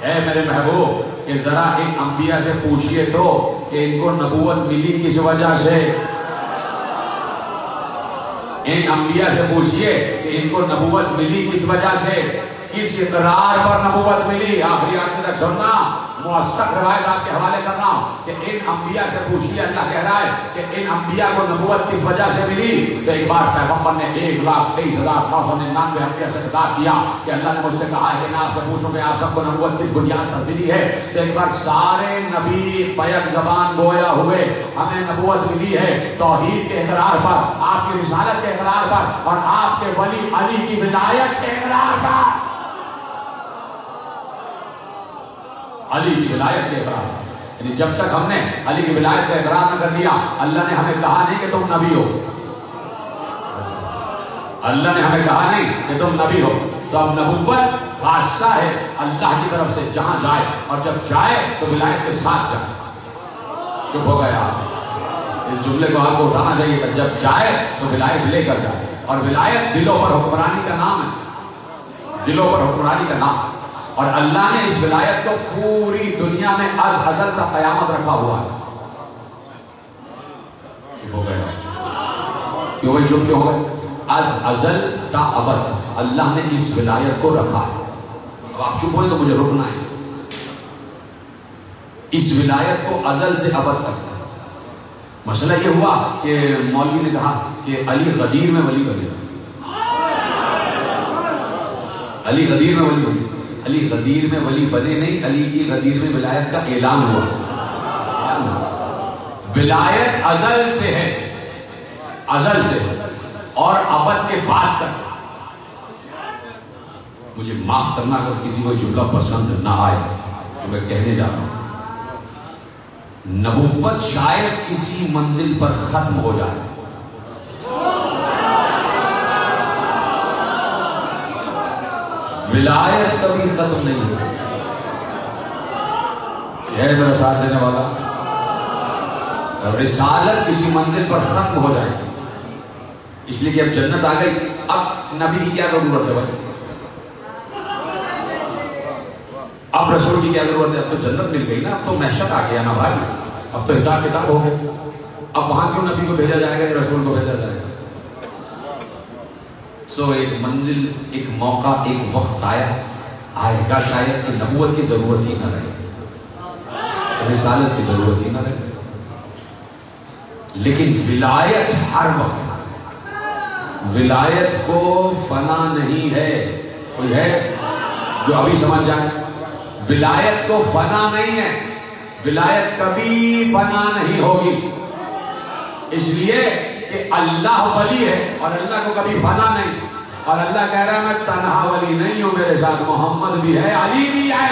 اے میرے محبوب، کہ ذرا ان انبیاء سے پوچھئے تو کہ ان کو نبوت ملی کس وجہ سے. ان انبیاء سے پوچھئے کہ ان کو نبوت ملی کس وجہ سے، کس اقرار پر نبوت ملی. آخری آخر تک سننا، موثق روایت آپ کے حوالے کر رہا ہوں کہ ان انبیاء سے پوچھئے. اللہ کہہ رہا ہے کہ ان انبیاء کو نبوت کس وجہ سے ملی. تو ایک بار پیغمبر نے 1,23,999 انبیاء سے خطاب کیا کہ اللہ نے مجھ سے کہا ہے کہ میں آپ سے پوچھوں کہ آپ سب کو نبوت کس بنیاد پر ملی ہے. تو ایک بار سارے نبی بیک زبان گویا ہوئے، ہمیں نبوت ملی ہے توحید کے اقرار پر، آپ کی رسالت کے اقرار پر، اور آپ کے ولی علی کی ولایت کے اقرار پر. علی کی ولایت کے اقرار، یعنی جب تک ہم نے علی کی ولایت کا اقرار نہ کر لیا، اللہ نے ہمیں کہا نہیں کہ تم نبی ہو. اللہ نے ہمیں کہا نہیں کہ تم نبی ہو. تو اب نبوت خاصہ ہے اللہ کی طرف سے، جہاں جائے اور جب جائے تو ولایت کے ساتھ جائے. چپ ہو گئے آپ، اس جملے کو آپ کو اٹھانا چاہیے کہ جب جائے تو ولایت لے کر جائے. اور ولایت دلوں پر حکمرانی کا نام ہے، دلوں پر حکمرانی کا نام. اور اللہ نے اس ولایت کو پوری دنیا میں از ازل تا قیامت رکھا ہوا ہے. چپ ہو گئے کیوں بھائی، چپ کیوں ہو گئے؟ از ازل تا ابد اللہ نے اس ولایت کو رکھا ہے. اب آپ چپ ہوئے تو مجھے رکنا ہے. اس ولایت کو ازل سے ابد تک. مسئلہ یہ ہوا کہ مولوی نے کہا کہ علی غدیر میں ولی بنے، علی غدیر میں ولی بنے. علی غدیر میں ولی بنے نہیں، علی کی غدیر میں ولایت کا اعلان ہوا. ولایت ازل سے ہے، ازل سے اور ابد کے بعد تک. مجھے معاف کرنا اگر کسی کو جملہ پسند نہ آئے جو میں کہنے جا رہا ہوں. نبوت شاید کسی منزل پر ختم ہو جائے، ولایت کبھی ختم نہیں ہوتی ہے میرا ساتھ دینے والا۔ رسالت کسی منزل پر ختم ہو جائے، اس لیے کہ اب جنت آ گئی، اب نبی کی کیا ضرورت ہے بھائی؟ اب رسول کی کیا ضرورت ہے؟ اب تو جنت مل گئی نا، اب تو محشر آ گیا نا بھائی، اب تو حساب کتاب ہو گیا، اب وہاں کیوں نبی کو بھیجا جائے گا، رسول کو بھیجا جائے گا؟ سو ایک منزل، ایک موقع، ایک وقت آئے گا شاید کہ نبوت کی ضرورت ہی نہ رہے، رسالت کی ضرورت ہی نہ رہے، لیکن ولایت ہر وقت، ولایت کو فنا نہیں ہے۔ کوئی ہے جو ابھی سمجھ جائے؟ ولایت کو فنا نہیں ہے، ولایت کبھی فنا نہیں ہوگی، اس لیے کہ اللہ ولی ہے اور اللہ کو کبھی فنا نہیں، اور اللہ کہہ رہا ہے میں تنہا ولی نہیں ہوں، میرے ساتھ محمد بھی ہے، علی بھی ہے،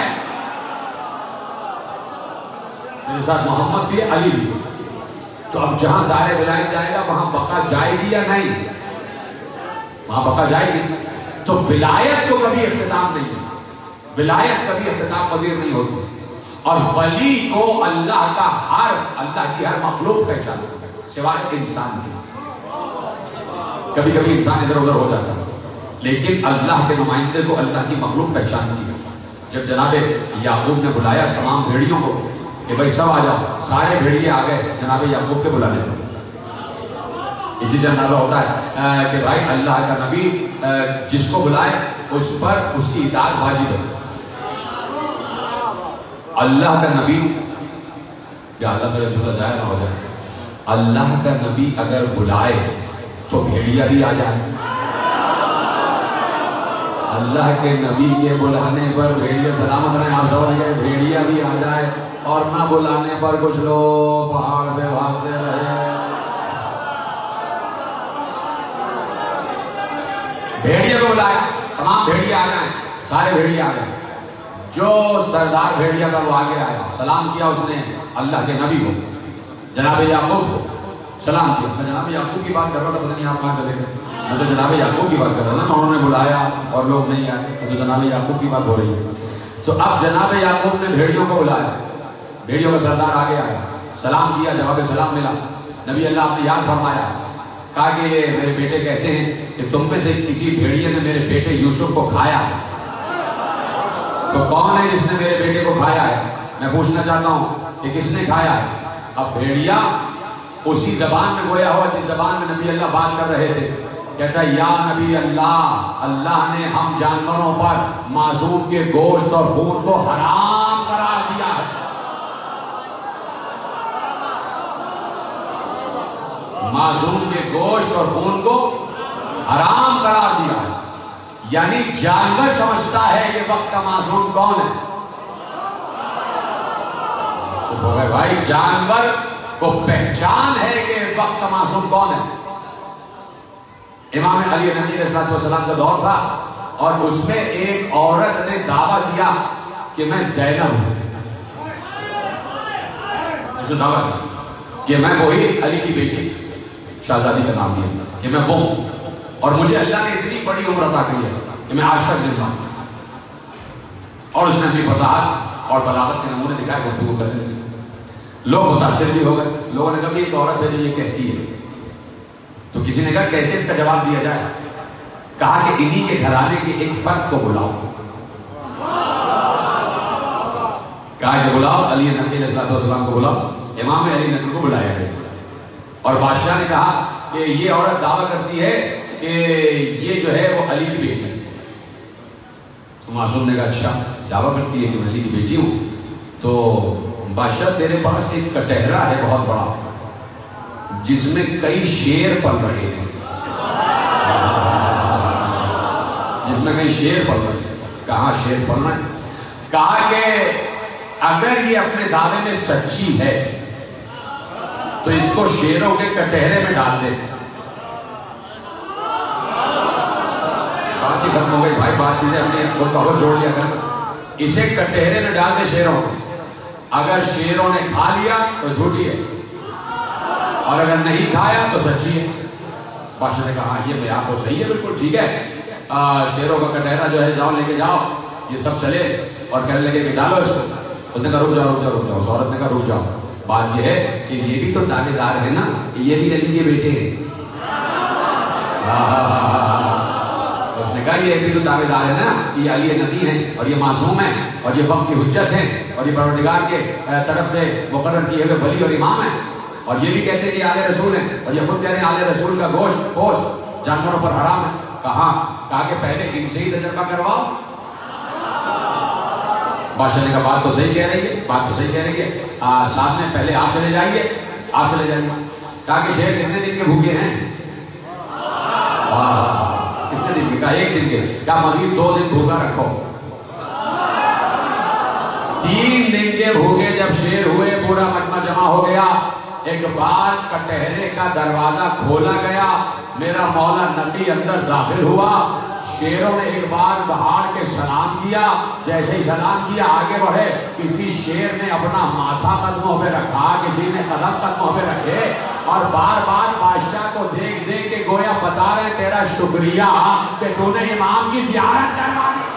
میرے ساتھ محمد بھی ہے، علی بھی ہے۔ تو اب جہاں دار ولایت جائے گا وہاں بقا جائے گی یا نہیں؟ وہاں بقا جائے گی۔ تو ولایت کو کبھی اختتام نہیں ہے، ولایت کبھی اختتام پذیر نہیں ہوتی، اور ولی کو اللہ کی ہر مخلوق پہچانتا ہے سوائے انسان کے۔ کبھی کبھی انسان ادھر ادھر ہو جاتا ہے، لیکن اللہ کے نمائندے کو اللہ کی مخلوق پہچانتی ہے۔ جب جناب یعقوب نے بلایا تمام بھیڑیوں کو کہ بھائی سب آ جاؤ، سارے بھیڑیے آ گئے جناب یعقوب کے بلانے پر۔ اسی سے اندازہ ہوتا ہے کہ بھائی اللہ کا نبی جس کو بلائے اس پر اس کی اطاعت واجب ہے۔ اللہ کا نبی، یا اللہ میرا جملہ ظاہر نہ ہو جائے، اللہ کا نبی اگر بلائے تو بھیڑیا بھی آ جائے۔ اللہ کے نبی کے بلانے پر بھیڑیا سلامت رہے، آپ سمجھ گئے، بھیڑیا بھی آ جائے، اور نہ بلانے پر کچھ لوگ پہاڑ پہ بھاگتے رہے۔ بھیڑیا کو بلایا، تمام بھیڑیا آ جائیں، سارے بھیڑیا آ گئے۔ جو سردار بھیڑیا کا وہ آگے آیا، سلام کیا اس نے اللہ کے نبی کو، جناب یعقوب کو سلام کیا۔ میں جناب یعقوب کی بات کر رہا تھا، پتہ نہیں آپ کہاں چلے گئے، میں تو جناب یعقوب کی بات کر رہا تھا، انہوں نے بلایا اور لوگ نہیں آئے، تو جناب یعقوب کی بات ہو رہی ہے۔ تو اب جناب یعقوب نے بھیڑیوں کو بلایا، بھیڑیوں کا سردار آگے آیا، سلام کیا، جواب سلام ملا۔ نبی اللہ آپ نے یاد فرمایا، کہا کہ یہ میرے بیٹے کہتے ہیں کہ تم میں سے کسی بھیڑیے نے میرے بیٹے یوسف کو کھایا، تو کون ہے جس نے میرے بیٹے کو کھایا ہے؟ میں پوچھنا چاہتا ہوں کہ کس نے کھایا ہے؟ اب بھیڑیا اسی زبان میں گویا ہوا جس زبان میں نبی اللہ بات کر رہے تھے، کہتا ہے یا نبی اللہ، اللہ نے ہم جانوروں پر معصوم کے گوشت اور خون کو حرام قرار دیا ہے۔ معصوم کے گوشت اور خون کو حرام قرار دیا ہے، یعنی جانور سمجھتا ہے کہ وقت کا معصوم کون ہے؟ چپ ہو گئے بھائی، جانور کو پہچان ہے کہ وقت کا معصوم کون ہے۔ امام علی نبی علیہ السلام کا دور تھا، اور اس میں ایک عورت نے دعویٰ دیا کہ میں زینب ہوں، اسے دعویٰ دیا کہ میں وہی علی کی بیٹی، شہزادی کا نام دیا کہ میں وہ ہوں، اور مجھے اللہ نے اتنی بڑی عمر عطا کی ہے کہ میں آج تک زندہ ہوں۔ اور اس نے اپنی فصاحت اور بلاغت کے نمونے دکھائے، گفتگو کرنے لگے، لوگ متاثر بھی ہو گئے۔ لوگوں نے کہا کہ ایک عورت ہے جو یہ کہتی ہے، تو کسی نے کہا کیسے اس کا جواب دیا جائے؟ کہا کہ انہی کے گھرانے کے ایک فرد کو بلاؤ، کہا کہ بلاؤ علی نبی علیہ السلام کو بلاؤ۔ امام علی نبی کو بلایا گیا، اور بادشاہ نے کہا کہ یہ عورت دعویٰ کرتی ہے کہ یہ جو ہے وہ علی کی بیٹی ہے۔ تو معصوم نے کہا اچھا، دعویٰ کرتی ہے کہ میں علی کی بیٹی ہوں، تو بادشاہ تیرے پاس ایک کٹہرا ہے بہت بڑا جس میں کئی شیر پل رہے ہیں، جس میں کئی شیر پل رہے ہیں۔ کہاں شیر پل رہے ہیں؟ کہا کہ اگر یہ اپنے دعوے میں سچی ہے تو اس کو شیروں کے کٹہرے میں ڈال دے۔ بات ہی ختم ہو گئی بھائی، بات چیزیں ہم نے خود بہت جوڑ لیا کر، اسے کٹہرے میں ڈال دے شیروں کے۔ اگر شیروں نے کھا لیا تو جھوٹی ہے، اور اگر نہیں کھایا تو سچی ہے۔ بادشاہ نے کہا یہ بیان تو صحیح ہے، بالکل ٹھیک ہے، شیروں کا کٹہرا جو ہے جاؤ لے کے جاؤ۔ یہ سب چلے اور کہنے لگے کہ ڈالو اس کو۔ اس نے کہا رک جاؤ رک جاؤ رک جاؤ۔ اس عورت نے کہا رک جاؤ، بات یہ ہے کہ یہ بھی تو دعوے دار ہے نا، یہ بھی علی کے بیٹے ہیں۔ اس نے کہا یہ بھی تو دعوے دار ہے نا، یہ علی نبی ہیں اور یہ معصوم ہیں اور یہ وقت کی حجت ہیں اور یہ پروردگار کے طرف سے مقرر کیے ہوئے ولی اور امام ہیں، اور یہ بھی کہتے ہیں کہ آل رسول ہیں، اور یہ خود کہہ رہے ہیں آل رسول کا گوشت جانوروں پر حرام ہے۔ کہا کہ پہلے ان سے ہی تجربہ کرواؤ۔ بادشاہ نے کہا بات تو صحیح کہہ رہی ہے، بات تو صحیح کہہ رہی ہے، ساتھ میں پہلے آپ چلے جائیے، آپ چلے جائیے۔ کہا کہ شیر کتنے دن کے بھوکے ہیں؟ کتنے دن کے؟ کہا ایک دن کے۔ کہا مزید 2 دن بھوکا رکھو۔ 3 دن کے بھوکے جب شیر ہوئے، پورا مجمع جمع ہو گیا، ایک بار کٹہرے کا دروازہ کھولا گیا، میرا مولا نبی اندر داخل ہوا۔ شیروں نے ایک بار دہاڑ کے سلام کیا، جیسے ہی سلام کیا آگے بڑھے، کسی شیر نے اپنا ماتھا قدموں پہ رکھا، کسی نے قدم قدموں پہ رکھے، اور بار بار بادشاہ کو دیکھ دیکھ کے گویا بتا رہے تیرا شکریہ کہ تو نے امام کی زیارت کروا دی۔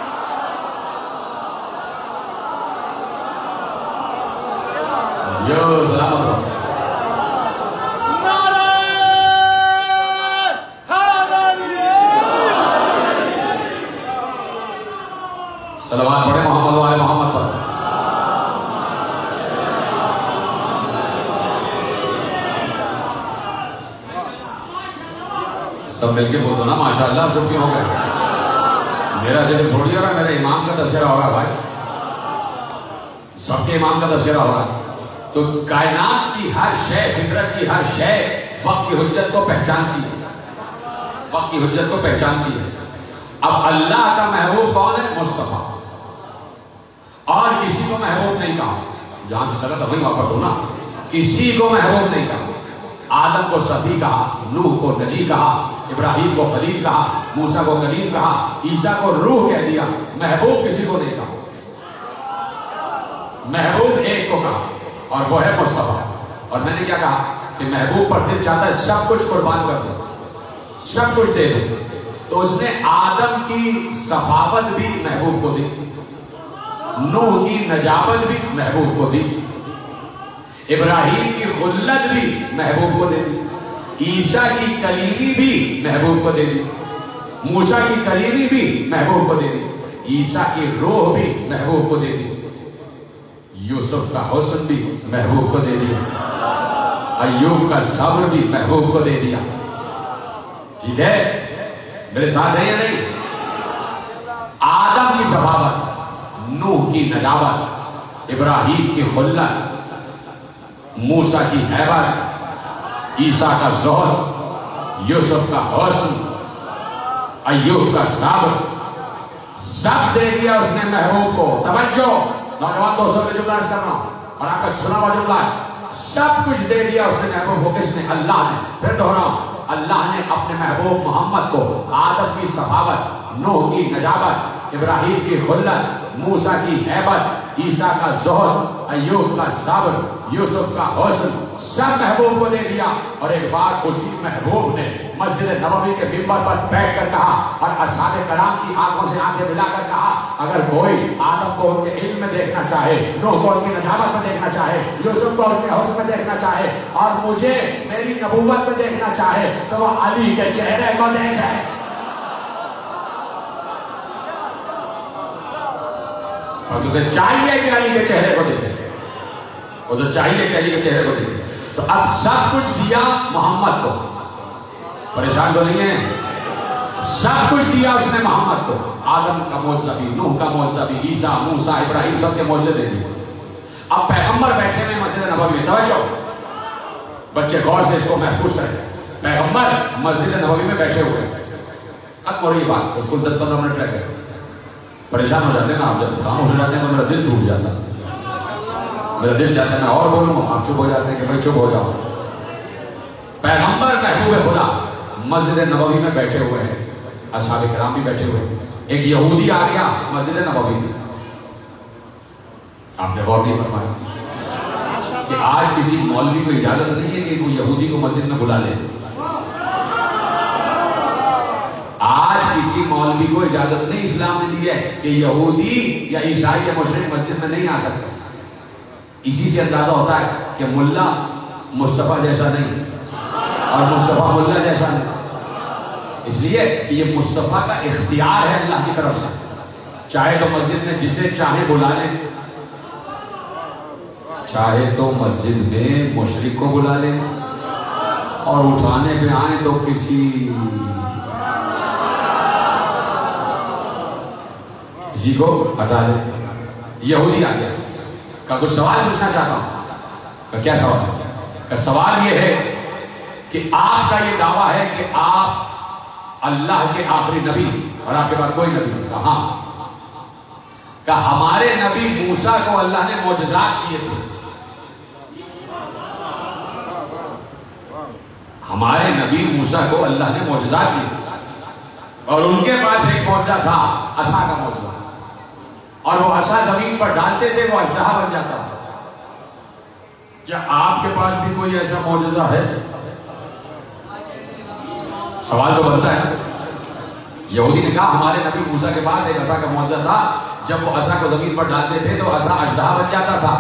یو سلامت صلوات پڑھے محمد والے محمد پر۔ سب مل کے بول دو نا ماشاءاللہ، شروع کیوں ہو گئے؟ میرا صرف تھوڑی ہو رہا، میرے امام کا تذکرہ ہوگا بھائی، سب کے امام کا تذکرہ ہوگا۔ تو کائنات کی ہر شے، فطرت کی ہر شے وقت کی حجت کو پہچانتی ہے، وقت کی حجت کو پہچانتی ہے۔ اب اللہ کا محبوب کون ہے؟ مصطفیٰ، اور کسی کو محبوب نہیں کہا۔ جہاں سے چلا تھا وہیں واپس ہونا، کسی کو محبوب نہیں کہا۔ آدم کو صفی کہا، نوح کو نجی کہا، ابراہیم کو خلیل کہا، موسیٰ کو کلیم کہا، عیسیٰ کو روح کہہ دیا، محبوب کسی کو نہیں کہا۔ محبوب ایک کو کہا اور وہ ہے مصطفیٰ۔ اور میں نے کیا کہا کہ محبوب پر دل چاہتا ہے سب کچھ قربان کر دو، سب کچھ دے دو، تو اس نے آدم کی صفاوت بھی محبوب کو دی، نوح کی نجابت بھی محبوب کو دی، ابراہیم کی خلت بھی محبوب کو دے دی، عیسیٰ کی کلیمی بھی محبوب کو دے دی، موسیٰ کی کلیمی بھی محبوب کو دے دی، عیسیٰ کی روح بھی محبوب کو دے دی، یوسف کا حسن بھی محبوب کو دے دیا، ایوب کا صبر بھی محبوب کو دے دیا۔ ٹھیک ہے، میرے ساتھ ہے یا نہیں؟ آدم کی صفاوت، نوح کی نجابت، ابراہیم کی خلت، موسیٰ کی ہیبت، عیسیٰ کا زہد، یوسف کا حسن، ایوب کا صبر، سب دے دیا اس نے محبوب کو۔ توجہ نوجوان دوستوں میں جملہ عرض کر رہا ہوں اور آپ کا سنا ہوا جملہ ہے، سب کچھ دے دیا اس نے محبوب کو۔ کس نے؟ اللہ نے۔ پھر دہراؤں، اللہ نے اپنے محبوب محمد کو آدم کی صفاوت، نوح کی نجابت، ابراہیم کی خلت، موسیٰ کی ہیبت، عیسیٰ کا زہد، ایوب کا صبر، یوسف کا حسن، سب محبوب کو دے دیا۔ اور ایک بار اسی محبوب نے مسجد نبوی کے منبر پر بیٹھ کر کہا اور اصحاب کرام کی آنکھوں سے آنکھیں ملا کر کہا، اگر کوئی آدم کو ان کے علم میں دیکھنا چاہے، نوح کو ان کی نجابت میں دیکھنا چاہے، یوسف کو ان کے حسن میں دیکھنا چاہے، اور مجھے میری نبوت میں دیکھنا چاہے، تو وہ علی کے چہرے کو دیکھے۔ بس اسے چاہیے کہ علی کے چہرے کو دیکھے، اسے چاہیے کہ علی کے چہرے کو دیکھے۔ تو اب سب کچھ دیا محمد کو، پریشان تو نہیں ہے؟ سب کچھ دیا اس نے محمد کو، آدم کا معجزہ بھی، نوح کا معجزہ بھی، عیسیٰ، موسیٰ، ابراہیم، سب کے معجزے دے دیے۔ اب پیغمبر بیٹھے ہوئے مسجد نبوی میں، توجہ بچے غور سے اس کو محفوظ کریں، پیغمبر مسجد نبوی میں بیٹھے ہوئے، ختم ہو رہی بات، اس کو 10-15 منٹ رہ گئے۔ پریشان ہو جاتے ہیں نا آپ، جب خاموش ہو جاتے ہیں تو میرا دل ٹوٹ جاتا ہے، میرا دل چاہتا ہے میں اور بولوں، آپ چپ ہو جاتے ہیں کہ بھائی چپ ہو جاؤ۔ پیغمبر محبوب خدا مسجد نبوی میں بیٹھے ہوئے ہیں، اصحاب کرام بھی بیٹھے ہوئے ہیں، ایک یہودی آ گیا مسجد نبوی میں، آپ نے غور نہیں فرمایا، کہ آج کسی مولوی کو اجازت نہیں ہے کہ کوئی یہودی کو مسجد میں بلا لے. آج کسی مولوی کو اجازت نہیں اسلام نے دی ہے کہ یہودی یا عیسائی یا مشرک مسجد میں نہیں آ سکتا. اسی سے اندازہ ہوتا ہے کہ ملا مصطفیٰ جیسا نہیں اور مصطفیٰ ملا جیسا نہیں. اس لیے کہ یہ مصطفیٰ کا اختیار ہے اللہ کی طرف سے. چاہے تو مسجد میں جسے چاہے بلا لیں, چاہے تو مسجد میں مشرک کو بلا لیں, اور اٹھانے پہ آئیں تو کسی کو ہٹا دیں. یہودی آ گیا کا کچھ سوال پوچھنا چاہتا ہوں. کیا سوال ہے؟ کا سوال یہ ہے کہ آپ کا یہ دعویٰ ہے کہ آپ اللہ کے آخری نبی اور آپ کے بعد کوئی نبی نہیں. کہاں کہ ہمارے نبی موسیٰ کو اللہ نے معجزات کیے تھے. ہمارے نبی موسیٰ کو اللہ نے معجزات کیے تھے اور ان کے پاس ایک معجزہ تھا, عصا کا معجزہ, اور وہ عصا زمین پر ڈالتے تھے وہ اژدہا بن جاتا تھا. کیا آپ کے پاس بھی کوئی ایسا معجزہ ہے؟ سوال تو بنتا ہے نا. یہودی نے کہا ہمارے نبی موسیٰ کے پاس ایک عصا کا معجزہ تھا, جب وہ عصا کو زمین پر ڈالتے تھے تو عصا اژدہا بن جاتا تھا.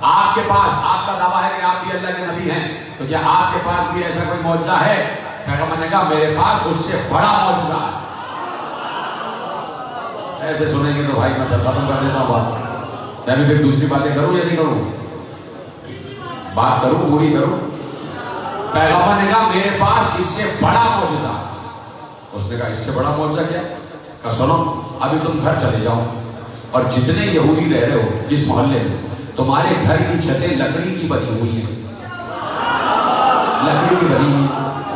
آپ کے پاس, آپ کا دعویٰ ہے کہ آپ بھی اللہ کے نبی ہیں, تو کیا آپ کے پاس بھی ایسا کوئی معجزہ ہے؟ پیغمبر نے کہا میرے پاس اس سے بڑا معجزہ ہے. ایسے سنیں گے تو بھائی میں ختم کر دیتا ہوں بات. میں بھی پھر دوسری باتیں کروں یا نہیں کروں؟ بات کروں, پوری کروں. پیغمبر نے کہا میرے پاس اس سے بڑا معجزہ. اس نے کہا اس سے بڑا معجزہ کیا؟ کہا سنو, ابھی تم گھر چلے جاؤ اور جتنے یہودی رہ رہے ہو جس محلے میں, تمہارے گھر کی چھتیں لکڑی کی بنی ہوئی ہیں, لکڑی کی بنی ہوئی.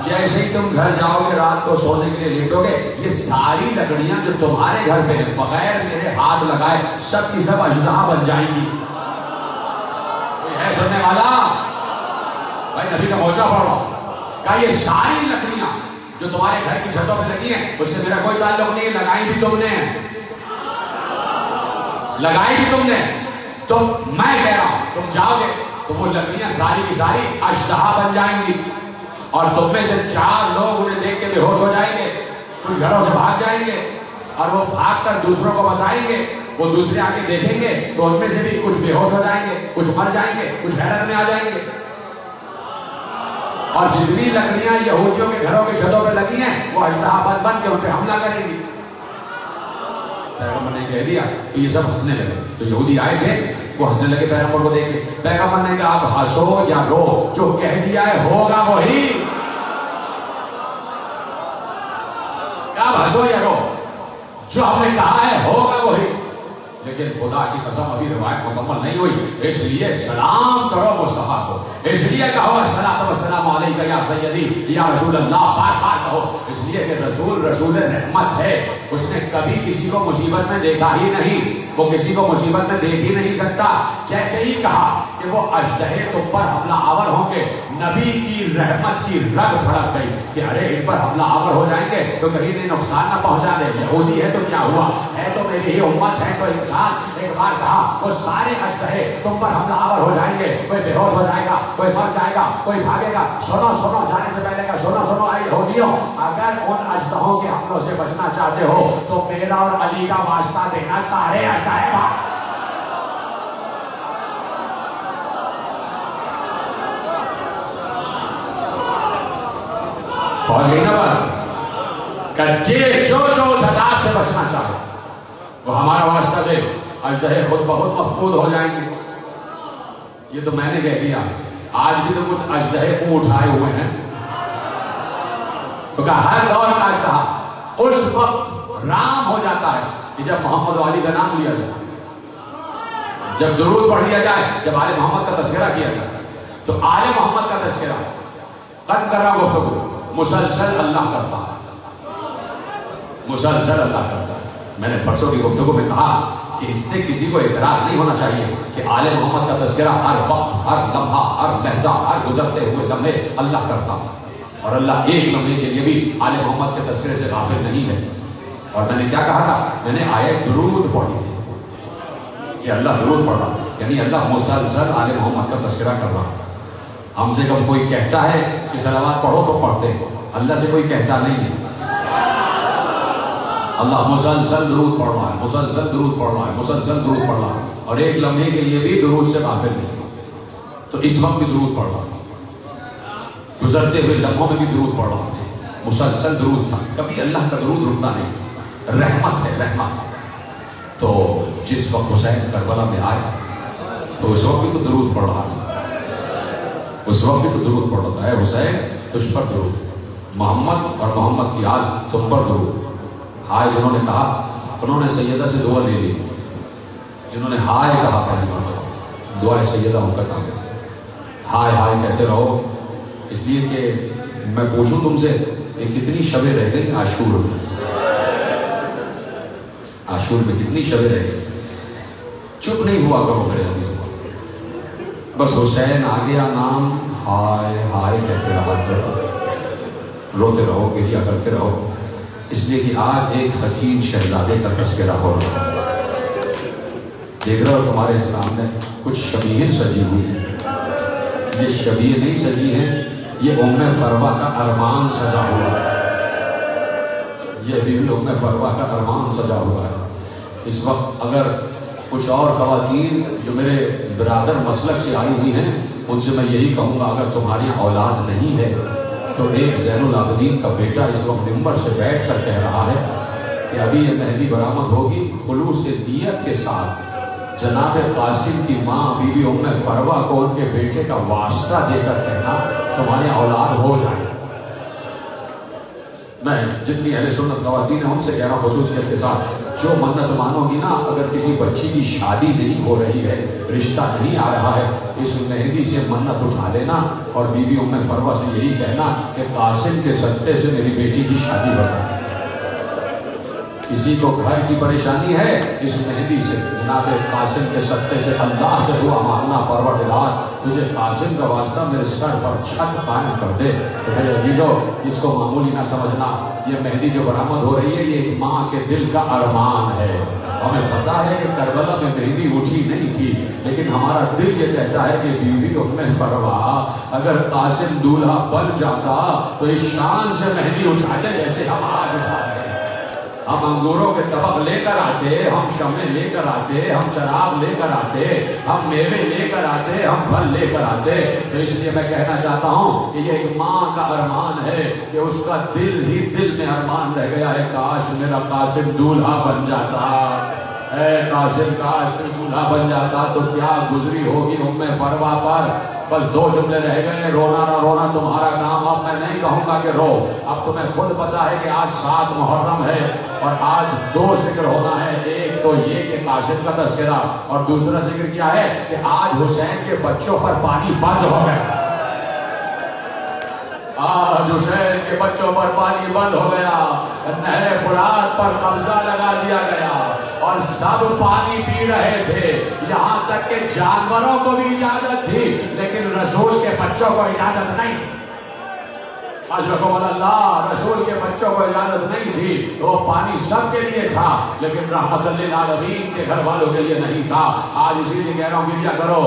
جیسے ہی تم گھر جاؤ گے رات کو سونے کے لیے لیٹو گے, یہ ساری لکڑیاں جو تمہارے گھر پہ ہیں بغیر میرے ہاتھ لگائے سب کی سب اژدہا بن جائیں گی. کوئی ہے سننے والا؟ بھائی نبی کا معجزہ پڑھ رہا ہوں. کہا یہ ساری لکڑیاں جو تمہارے گھر کی چھتوں پہ لگی ہیں اس سے میرا کوئی تعلق نہیں ہے, لگائی بھی تم نے, لگائی بھی تم نے. تو میں کہہ رہا ہوں تم جاؤ گے تو وہ لکڑیاں ساری کی ساری اژدہا بن جائیں گی, اور تم میں سے 4 لوگ انہیں دیکھ کے بے ہوش ہو جائیں گے, کچھ گھروں سے بھاگ جائیں گے, اور وہ بھاگ کر دوسروں کو بتائیں گے. وہ دوسرے آ کے دیکھیں گے تو ان میں سے بھی کچھ بے ہوش ہو جائیں گے, کچھ مر جائیں گے, کچھ حیرت میں آ جائیں گے. اور جتنی لکڑیاں یہودیوں کے گھروں کی چھتوں پہ لگی ہیں وہ اژدہا بن کے ان پہ حملہ کریں گی. پیغمبر نے کہہ دیا تو یہ سب ہنسنے لگے. تو یہودی آئے تھے وہ ہنسنے لگے پیغمبر کو دیکھ کے. پیغمبر نے کہا آپ ہنسو یا رو, جو کہہ دیا ہے ہوگا وہی. کہا آپ ہنسو یا رو, جو ہم نے کہا ہے ہوگا وہی. لیکن خدا کی قسم ابھی روایت مکمل نہیں ہوئی, اس لیے سلام کرو مصطفیٰ کو, اس لیے کہو الصلاۃ والسلام علیک یا سیدی یا رسول اللہ, بار بار کہو. اس لیے کہ رسول رحمت ہے, اس نے کبھی کسی کو مصیبت میں دیکھا ہی نہیں, وہ کسی کو مصیبت میں دیکھ ہی نہیں سکتا. جیسے ہی کہا کہ وہ اژدہے تم پر حملہ آور ہوں گے, نبی کی رحمت کی رگ پھڑک گئی کہ ارے ان پر حملہ آور ہو جائیں گے تو کہیں انہیں نقصان نہ پہنچا دے. یہودی ہے تو کیا ہوا, ہے تو میری ہی امت ہے تو انسان. ایک بار کہا وہ سارے اژدہے تم پر حملہ آور ہو جائیں گے, کوئی بے ہوش ہو جائے گا, کوئی مر جائے گا, کوئی بھاگے گا. سنو سنو, جانے سے پہلے کا سنو سنو اے یہودیوں, اگر ان اژدہوں کے حملوں سے بچنا چاہتے ہو تو میرا اور علی کا واسطہ دینا, سارے اژدہے پہنچ گئی نا بات. کچے جو اس عذاب سے بچنا چاہے وہ ہمارا واسطہ دے, اژدہے خود بخود مفقود ہو جائیں گے. یہ تو میں نے کہہ دیا, آج بھی تو کچھ اژدہے کو اٹھائے ہوئے ہیں. تو کہا ہر دور کا اژدہا اس وقت رام ہو جاتا ہے کہ جب محمد و علی کا نام لیا جائے, جب درود پڑھ لیا جائے, جب آل محمد کا تذکرہ کیا جائے. تو آل محمد کا تذکرہ قد کرا گفتگو مسلسل اللہ کرتا ہے, مسلسل اللہ کرتا ہے. میں نے پرسوں کی گفتگو میں کہا کہ اس سے کسی کو اعتراض نہیں ہونا چاہیے کہ آل محمد کا تذکرہ ہر وقت, ہر لمحہ, ہر لحظہ, ہر گزرتے ہوئے لمحے اللہ کرتا ہے, اور اللہ ایک لمحے کے لیے بھی آل محمد کے تذکرے سے غافل نہیں ہے. اور میں نے کیا کہا تھا, میں نے آیت درود پڑھی تھی کہ اللہ درود پڑھ رہا. یعنی اللہ مسلسل آل محمد کا تذکرہ کر رہا. ہم سے کب کوئی کہتا ہے کہ صلوات پڑھو تو پڑھتے ہیں, اللہ سے کوئی کہتا نہیں ہے. اللہ مسلسل درود پڑھ رہا ہے, مسلسل درود پڑھ رہا ہے, مسلسل درود پڑھ رہا ہے, اور ایک لمحے کے لیے بھی درود سے غافل نہیں. تو اس وقت بھی درود پڑھ رہا ہے, گزرتے ہوئے لمحوں میں بھی درود پڑھ رہا تھا, مسلسل درود تھا. کبھی اللہ کا درود رکتا نہیں, رحمت ہے, رحمت. تو جس وقت حسین کربلا میں آئے تو اس وقت بھی تو درود پڑھ رہا تھا, اس وقت بھی تو درود پڑھ رہا تھا. اے حسین تجھ پر درود, محمد اور محمد کی آل تم پر درود. ہائے جنہوں نے کہا, انہوں نے سیدہ سے دعا لے لی. جنہوں نے ہائے کہا پہلی مرتبہ, دعائے سیدہ ہو کر کہا گیا ہائے ہائے کہتے رہو. اس لیے کہ میں پوچھوں تم سے کہ کتنی شبیں رہ گئی عاشور میں, عاشور میں کتنی شبیں رہ گئی. چپ نہیں ہوا کرو میرے عزیزوں, بس حسین آ گیا نام, ہائے ہائے کہتے رہا کرو, روتے رہو, گریہ کرتے رہو. اس لیے کہ آج ایک حسین شہزادے کا تذکرہ ہو رہا ہے. دیکھ رہے ہو تمہارے سامنے کچھ شبیہیں سجی ہوئی ہیں. یہ شبیہیں نہیں سجی ہیں, یہ ام فروہ کا ارمان سجا ہوا ہے. یہ بھی ام فروہ کا ارمان سجا ہوا ہے. اس وقت اگر کچھ اور خواتین جو میرے برادر مسلک سے آئی ہوئی ہیں, ان سے میں یہی کہوں گا, اگر تمہاری اولاد نہیں ہے تو ایک زین العابدین کا بیٹا اس وقت ممبر سے بیٹھ کر کہہ رہا ہے کہ ابھی یہ مہدی برآمد ہوگی, خلوص نیت کے ساتھ جناب قاسم کی ماں بی بی ام فروہ کو ان کے بیٹے کا واسطہ دے کر کہنا تمہاری اولاد ہو جائے. میں جتنی اہل سنت خواتین ہیں ان سے کہہ رہا ہوں خصوصیت کے ساتھ, جو منت مانو گی نا, اگر کسی بچی کی شادی نہیں ہو رہی ہے, رشتہ نہیں آ رہا ہے, اس مہندی سے منت اٹھا لینا اور بی بی ام فروہ سے یہی کہنا کہ قاسم کے صدقے سے میری بیٹی کی شادی بتا. کسی کو گھر کی پریشانی ہے, اس مہندی سے جناب قاسم کے صدقے سے اللہ سے دعا مانگنا, پروردگار تجھے قاسم کا واسطہ میرے سر پر چھت قائم کر دے. تو میرے عزیزو, اس کو معمولی نہ سمجھنا, یہ مہندی جو برآمد ہو رہی ہے یہ ایک ماں کے دل کا ارمان ہے. ہمیں پتا ہے کہ کربلا میں مہندی اٹھی نہیں تھی, لیکن ہمارا دل یہ کہتا ہے کہ بی بی ام فروہ اگر قاسم دولہا بن جاتا تو اس شان سے مہندی اٹھاتے جیسے ہم آج اٹھا رہے ہیں. ہم انگوروں کے طبق لے کر آتے, ہم شمع لے کر آتے, ہم چراغ لے کر آتے, ہم میوے لے کر آتے, ہم پھل لے کر آتے. تو اس لیے میں کہنا چاہتا ہوں کہ یہ ایک ماں کا ارمان ہے کہ اس کا دل ہی دل میں ارمان رہ گیا ہے, کاش میرا قاسم دولہا بن جاتا, اے قاسم کاش دولہا بن جاتا تو کیا گزری ہوگی ام فروہ پر. بس 2 جملے رہ گئے, رونا نہ رونا تمہارا کام. اب میں نہیں کہوں گا کہ رو, اب تمہیں خود پتا ہے کہ آج 7 محرم ہے اور آج 2 ذکر ہونا ہے. ایک تو یہ کہ قاسم کا تذکرہ, اور دوسرا ذکر کیا ہے کہ آج حسین کے بچوں پر پانی بند ہو گیا. آج حسین کے بچوں پر پانی بند ہو گیا, نہر فرات پر قبضہ لگا دیا گیا اور سب پانی پی رہے تھے. یہاں تک کہ جانوروں کو بھی اجازت تھی, لیکن رسول کے بچوں کو اجازت نہیں تھی. اجرکم اللہ, رسول کے بچوں کو اجازت نہیں تھی. وہ پانی سب کے لیے تھا, لیکن رحمت للعالمین کے گھر والوں کے لیے نہیں تھا. آج اسی لیے کہہ رہا ہوں کہ کیا کرو,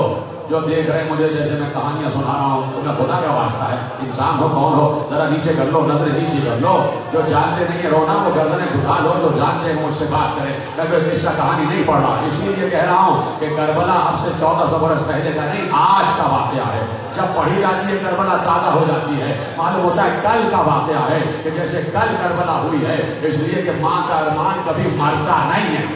جو دیکھ رہے مجھے جیسے میں کہانیاں سنا رہا ہوں, تمہیں خدا کا واسطہ ہے, انسان ہو کون ہو, ذرا نیچے کر لو, نظر نیچے کر لو. جو جانتے نہیں ہیں رونا وہ گردنیں جھکا لو, جو جانتے ہیں مجھ سے بات کریں. میں کوئی قصہ کہانی نہیں پڑھ رہا, اسی لیے کہہ رہا ہوں کہ کربلا اب سے 1400 برس پہلے کا نہیں, آج کا واقعہ ہے. جب پڑھی جاتی ہے کربلا تازہ ہو جاتی ہے, معلوم ہوتا ہے کل کا واقعہ ہے کہ جیسے کل کربلا ہوئی ہے. اس لیے کہ ماں کا ارمان کبھی مرتا نہیں ہے,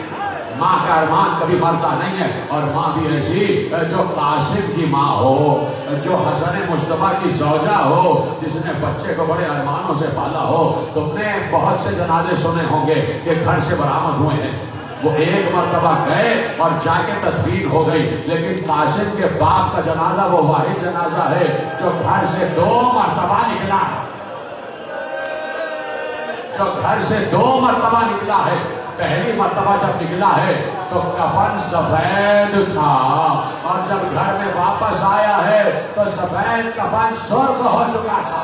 ماں کا ارمان کبھی مرتا نہیں ہے. اور ماں بھی ایسی جو قاسم کی ماں ہو, جو حسن مصطفیٰ کی زوجہ ہو, جس نے بچے کو بڑے ارمانوں سے پالا ہو. تم نے بہت سے جنازے سنے ہوں گے کہ گھر سے برآمد ہوئے ہیں, وہ ایک مرتبہ گئے اور جا کے تدفین ہو گئی, لیکن قاسم کے باپ کا جنازہ وہ واحد جنازہ ہے جو گھر سے 2 مرتبہ نکلا ہے, جو گھر سے 2 مرتبہ نکلا ہے. پہلی مرتبہ جب نکلا ہے تو کفن سفید تھا, اور جب گھر میں واپس آیا ہے تو سفید کفن سرخ ہو چکا تھا.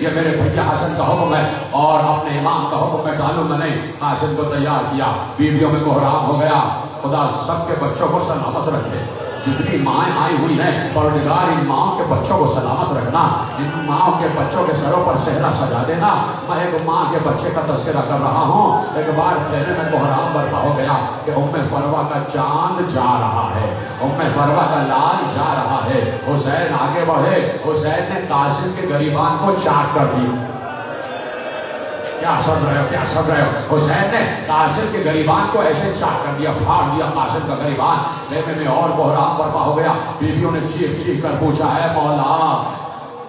یہ میرے بھیا حسن کا حکم ہے اور اپنے امام کا حکم میں ڈالوں میں نہیں۔ قاسم کو تیار کیا، بیویوں میں بحران ہو گیا۔ خدا سب کے بچوں کو سلامت رکھے، جتنی مائیں آئی ہوئی ہیں پروردگار ان ماں کے بچوں کو سلامت رکھنا، ان ماں کے بچوں کے سروں پر صحرا سجا دینا۔ میں ایک ماں کے بچے کا تذکرہ کر رہا ہوں، ایک بار خیمے میں بحران برپا ہو گیا کہ فروا کا چاند جا رہا ہے، فروا کا لال جا رہا ہے۔ حسین آگے بڑھے، حسین نے قاسم کے گریبان کو چاک کر دی۔ کیا سن رہے ہو، کیا سن رہے ہو؟ حسین نے قاسم کے گریبان کو ایسے چاک کر دیا، پھاڑ دیا قاسم کا گریبان۔ خیمے میں اور بحران برپا ہو گیا۔ بیویوں نے چیخ چیخ کر پوچھا، ہے مولا،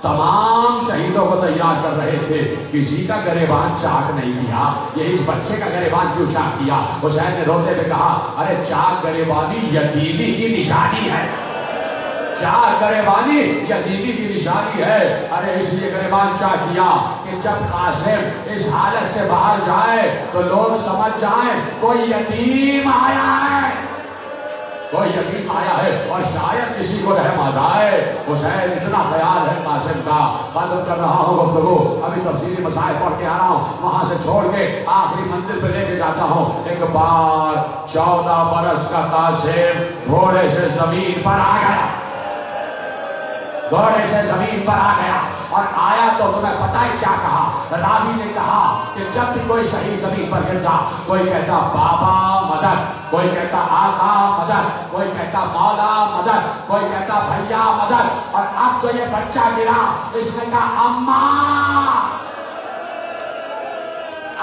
تمام شہیدوں کو تیار کر رہے تھے، کسی کا گریبان چاک نہیں کیا، یہ اس بچے کا گریبان کیوں چاک کیا؟ حسین نے روتے ہوئے کہا، ارے چاک گریبانی یتیمی کی نشانی ہے، چاک گریبانی یتیمی کی نشانی ہے۔ ارے اس لیے گریبان چاک کیا کہ جب قاسم اس حالت سے باہر جائے تو لوگ سمجھ جائیں کوئی یتیم آیا ہے، کوئی یتیم آیا ہے اور شاید کسی کو رحم آ جائے۔ حسین اتنا خیال ہے قاسم کا۔ ختم کر رہا ہوں گفتگو، ابھی تفصیلی مسائل پڑھ کے آ رہا ہوں، وہاں سے چھوڑ کے آخری منزل پہ لے کے جاتا ہوں۔ ایک بار 14 برس کا قاسم گھوڑے سے زمین پر آ گیا، گھوڑے سے زمین پر آ گیا اور آیا تو تمہیں پتہ ہے کیا کہا؟ راوی نے کہا کہ جب بھی کوئی شہید زمین پر گرتا، کوئی کہتا بابا مدد، کوئی کہتا آقا مدد، کوئی کہتا مولا مدد، کوئی کہتا بھیا مدد، اور اب جو یہ بچہ گرا اس نے کہا اماں،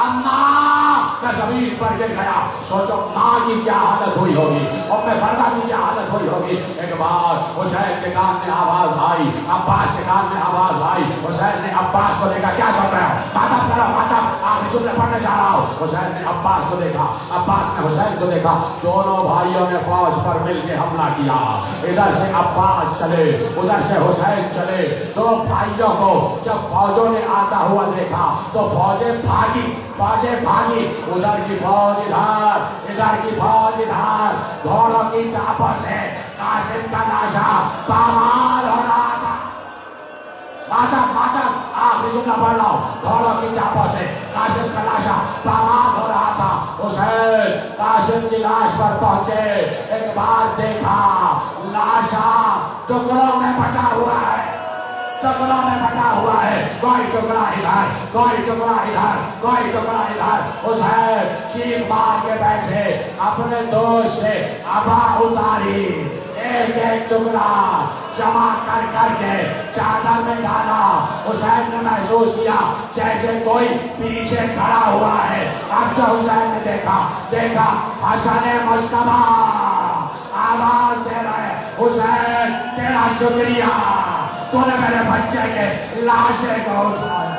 اماں، میں زمین پر گر گیا۔ سوچو ماں کی کیا حالت ہوئی ہوگی، فروا کی کیا حالت ہوئی ہوگی۔ ایک بار حسین کے کان میں آواز آئی، عباس کے کان میں آواز آئی، حسین نے عباس کو دیکھا، کیا سن رہے ہو، ماتم کرو ماتم، آخری جملے پڑھنے جا رہا ہوں۔ حسین نے عباس کو دیکھا، عباس نے حسین کو دیکھا، دونوں بھائیوں نے فوج پر مل کے حملہ کیا۔ ادھر سے عباس چلے، ادھر سے حسین چلے۔ دو بھائیوں کو جب فوجوں نے آتا ہوا دیکھا تو فوجیں بھاگی، فوجیں بھاگی، ادھر کی فوج ادھر، ادھر کی فوج ادھر۔ گھوڑوں کی ٹاپوں سے قاسم کا لاشا پامال ہو رہا تھا۔ ماتم ماتم، آخری جملہ پڑھ رہا ہوں، گھوڑوں کی ٹاپوں سے قاسم کا لاشا پامال ہو رہا تھا۔ حسین قاسم کی لاش پر پہنچے، ایک بار دیکھا لاشا ٹکڑوں میں بچا ہوا ہے، ٹکڑوں میں بچا ہوا ہے، کوئی ٹکڑا ادھر، کوئی ٹکڑا ادھر، کوئی ٹکڑا ادھر۔ حسین چیخ مار کے بیٹھے، اپنے دوست سے عبا اتاری، ایک ایک ٹکڑا جمع کر کر کے چادر میں ڈالا۔ حسین نے محسوس کیا جیسے کوئی پیچھے کھڑا ہوا ہے۔ اب جو حسین نے دیکھا حسن مجتبی آواز دے رہے، حسین تیرا شکریہ، تو نے میرے بچے کے لاشے کو اٹھایا۔